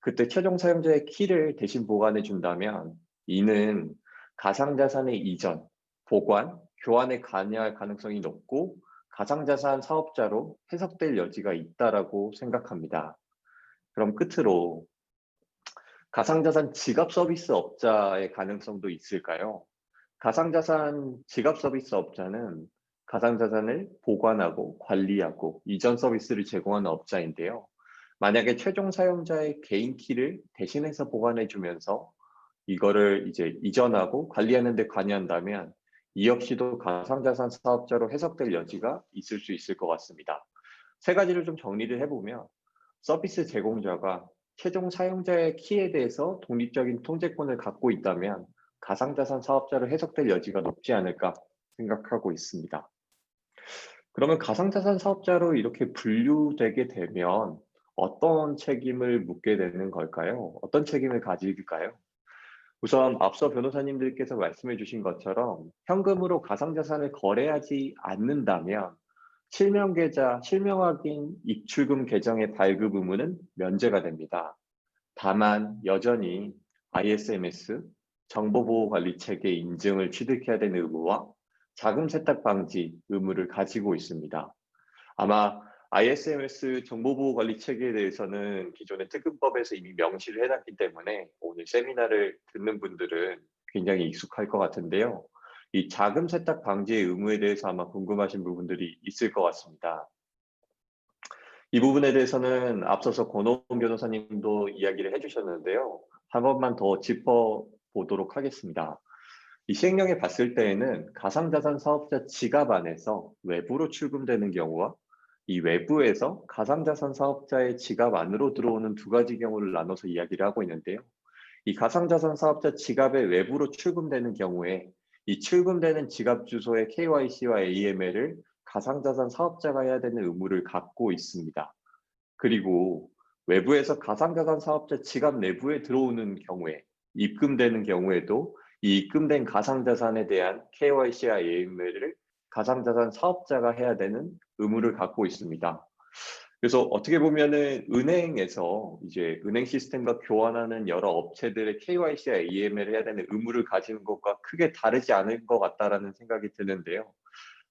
Speaker 5: 그때 최종 사용자의 키를 대신 보관해 준다면 이는 가상자산의 이전, 보관, 교환에 관여할 가능성이 높고 가상자산 사업자로 해석될 여지가 있다라고 생각합니다. 그럼 끝으로 가상자산 지갑 서비스 업자의 가능성도 있을까요? 가상자산 지갑 서비스 업자는 가상자산을 보관하고 관리하고 이전 서비스를 제공하는 업자인데요. 만약에 최종 사용자의 개인 키를 대신해서 보관해 주면서 이거를 이제 이전하고 관리하는 데 관여한다면 이 역시도 가상자산 사업자로 해석될 여지가 있을 수 있을 것 같습니다. 세 가지를 좀 정리를 해보면 서비스 제공자가 최종 사용자의 키에 대해서 독립적인 통제권을 갖고 있다면 가상자산 사업자로 해석될 여지가 높지 않을까 생각하고 있습니다. 그러면 가상자산 사업자로 이렇게 분류되게 되면 어떤 책임을 묻게 되는 걸까요? 어떤 책임을 가질까요? 우선 앞서 변호사님들께서 말씀해 주신 것처럼 현금으로 가상자산을 거래하지 않는다면 실명계좌, 실명확인 입출금 계정의 발급 의무는 면제가 됩니다. 다만 여전히 ISMS, 정보보호관리체계 인증을 취득해야 되는 의무와 자금 세탁 방지 의무를 가지고 있습니다. 아마 ISMS 정보보호관리체계에 대해서는 기존의 특근법에서 이미 명시를 해놨기 때문에 오늘 세미나를 듣는 분들은 굉장히 익숙할 것 같은데요. 이 자금 세탁 방지의 의무에 대해서 아마 궁금하신 부분들이 있을 것 같습니다. 이 부분에 대해서는 앞서서 권호원 변호사님도 이야기를 해주셨는데요. 한 번만 더 짚어보도록 하겠습니다. 이 시행령에 봤을 때에는 가상자산 사업자 지갑 안에서 외부로 출금되는 경우와 이 외부에서 가상자산 사업자의 지갑 안으로 들어오는 두 가지 경우를 나눠서 이야기를 하고 있는데요. 이 가상자산 사업자 지갑의 외부로 출금되는 경우에 이 출금되는 지갑 주소의 KYC와 AML을 가상자산 사업자가 해야 되는 의무를 갖고 있습니다. 그리고 외부에서 가상자산 사업자 지갑 내부에 들어오는 경우에 입금되는 경우에도 이 입금된 가상자산에 대한 KYC와 AML을 가상자산 사업자가 해야 되는 의무를 갖고 있습니다. 그래서 어떻게 보면은 은행에서 이제 은행 시스템과 교환하는 여러 업체들의 KYC와 AML을 해야 되는 의무를 가지는 것과 크게 다르지 않을 것 같다라는 생각이 드는데요.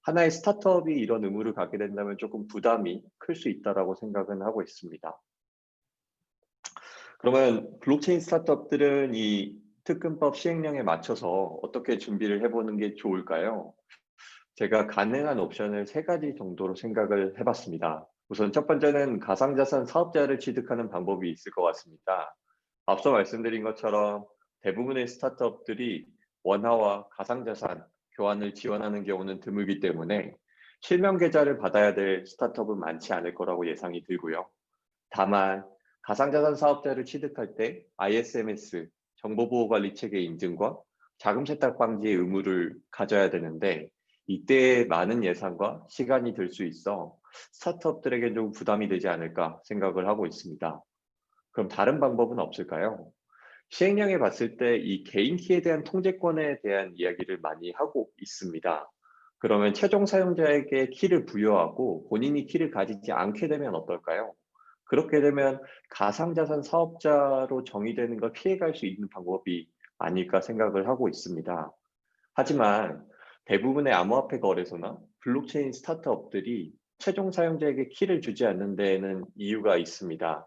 Speaker 5: 하나의 스타트업이 이런 의무를 갖게 된다면 조금 부담이 클 수 있다라고 생각은 하고 있습니다. 그러면 블록체인 스타트업들은 이 특근법 시행령에 맞춰서 어떻게 준비를 해보는 게 좋을까요? 제가 가능한 옵션을 세 가지 정도로 생각을 해봤습니다. 우선 첫 번째는 가상자산 사업자를 취득하는 방법이 있을 것 같습니다. 앞서 말씀드린 것처럼 대부분의 스타트업들이 원화와 가상자산 교환을 지원하는 경우는 드물기 때문에 실명 계좌를 받아야 될 스타트업은 많지 않을 거라고 예상이 들고요. 다만 가상자산 사업자를 취득할 때 ISMS 정보보호관리체계 인증과 자금 세탁 방지의 의무를 가져야 되는데 이때 많은 예산과 시간이 들 수 있어 스타트업들에게 좀 부담이 되지 않을까 생각을 하고 있습니다. 그럼 다른 방법은 없을까요? 시행령에 봤을 때 이 개인 키에 대한 통제권에 대한 이야기를 많이 하고 있습니다. 그러면 최종 사용자에게 키를 부여하고 본인이 키를 가지지 않게 되면 어떨까요? 그렇게 되면 가상자산 사업자로 정의되는 걸 피해갈 수 있는 방법이 아닐까 생각을 하고 있습니다. 하지만 대부분의 암호화폐 거래소나 블록체인 스타트업들이 최종 사용자에게 키를 주지 않는 데에는 이유가 있습니다.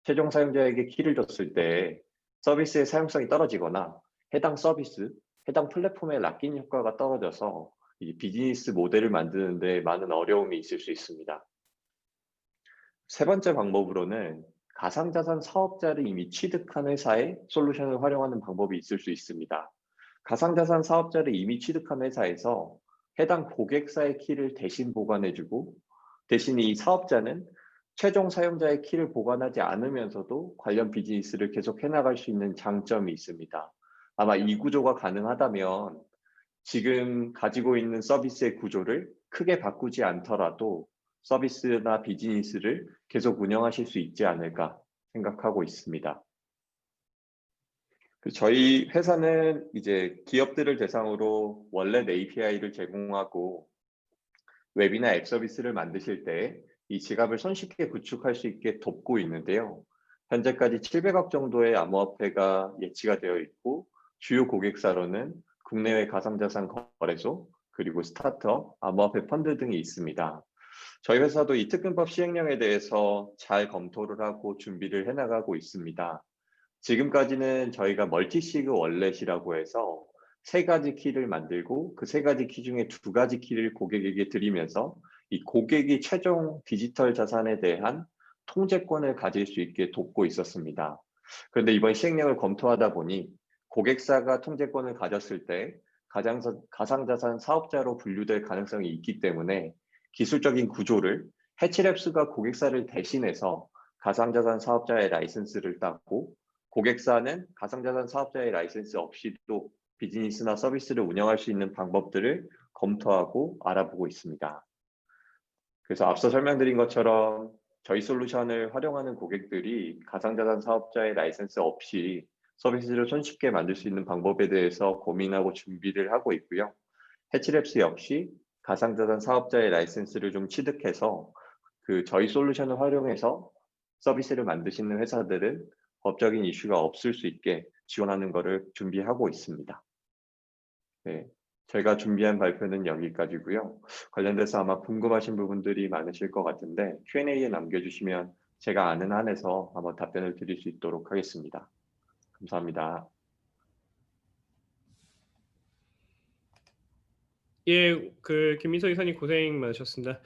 Speaker 5: 최종 사용자에게 키를 줬을 때 서비스의 사용성이 떨어지거나 해당 서비스, 해당 플랫폼의 락인 효과가 떨어져서 이 비즈니스 모델을 만드는 데 많은 어려움이 있을 수 있습니다. 세 번째 방법으로는 가상자산 사업자를 이미 취득한 회사의 솔루션을 활용하는 방법이 있을 수 있습니다. 가상자산 사업자를 이미 취득한 회사에서 해당 고객사의 키를 대신 보관해주고 대신 이 사업자는 최종 사용자의 키를 보관하지 않으면서도 관련 비즈니스를 계속 해나갈 수 있는 장점이 있습니다. 아마 이 구조가 가능하다면 지금 가지고 있는 서비스의 구조를 크게 바꾸지 않더라도 서비스나 비즈니스를 계속 운영하실 수 있지 않을까 생각하고 있습니다. 저희 회사는 이제 기업들을 대상으로 원래 API를 제공하고 웹이나 앱 서비스를 만드실 때 이 지갑을 손쉽게 구축할 수 있게 돕고 있는데요. 현재까지 700억 정도의 암호화폐가 예치가 되어 있고 주요 고객사로는 국내외 가상자산 거래소, 그리고 스타트업, 암호화폐 펀드 등이 있습니다. 저희 회사도 이 특근법 시행령에 대해서 잘 검토를 하고 준비를 해나가고 있습니다. 지금까지는 저희가 멀티시그 월렛이라고 해서 3가지 키를 만들고 그 3가지 키 중에 2가지 키를 고객에게 드리면서 이 고객이 최종 디지털 자산에 대한 통제권을 가질 수 있게 돕고 있었습니다. 그런데 이번 시행령을 검토하다 보니 고객사가 통제권을 가졌을 때 가상자산 사업자로 분류될 가능성이 있기 때문에 기술적인 구조를 해치랩스가 고객사를 대신해서 가상자산 사업자의 라이선스를 따고 고객사는 가상자산 사업자의 라이선스 없이도 비즈니스나 서비스를 운영할 수 있는 방법들을 검토하고 알아보고 있습니다. 그래서 앞서 설명드린 것처럼 저희 솔루션을 활용하는 고객들이 가상자산 사업자의 라이선스 없이 서비스를 손쉽게 만들 수 있는 방법에 대해서 고민하고 준비를 하고 있고요. 해치랩스 역시 가상자산 사업자의 라이선스를 좀 취득해서 저희 솔루션을 활용해서 서비스를 만드시는 회사들은 법적인 이슈가 없을 수 있게 지원하는 것을 준비하고 있습니다. 네, 제가 준비한 발표는 여기까지고요. 관련돼서 아마 궁금하신 부분들이 많으실 것 같은데 Q&A에 남겨주시면 제가 아는 한에서 한번 답변을 드릴 수 있도록 하겠습니다. 감사합니다.
Speaker 1: 예, 김민석 이사님 고생 많으셨습니다.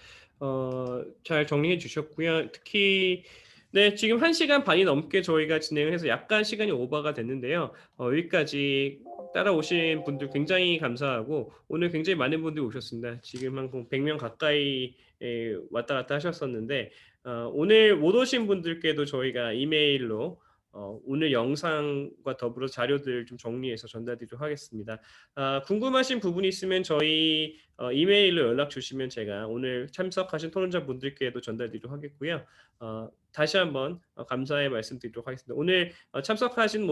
Speaker 1: 잘 정리해 주셨고요. 특히 네, 지금 1시간 반이 넘게 저희가 진행을 해서 약간 시간이 오버가 됐는데요. 여기까지 따라오신 분들 굉장히 감사하고 오늘 굉장히 많은 분들이 오셨습니다. 지금 한 100명 가까이 왔다 갔다 하셨었는데 오늘 못 오신 분들께도 저희가 이메일로 오늘 영상과 더불어 자료들 좀 정리해서 전달드리도록 하겠습니다. 궁금하신 부분이 있으면 저희 이메일로 연락 주시면 제가 오늘 참석하신 토론자분들께도 전달드리도록 하겠고요. 다시 한번 감사의 말씀드리도록 하겠습니다. 오늘 참석하신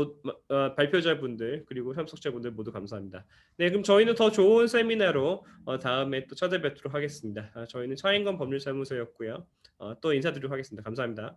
Speaker 1: 발표자분들 그리고 참석자분들 모두 감사합니다. 네, 그럼 저희는 더 좋은 세미나로 다음에 또 찾아뵙도록 하겠습니다. 저희는 차인건 법률사무소였고요. 또 인사드리도록 하겠습니다. 감사합니다.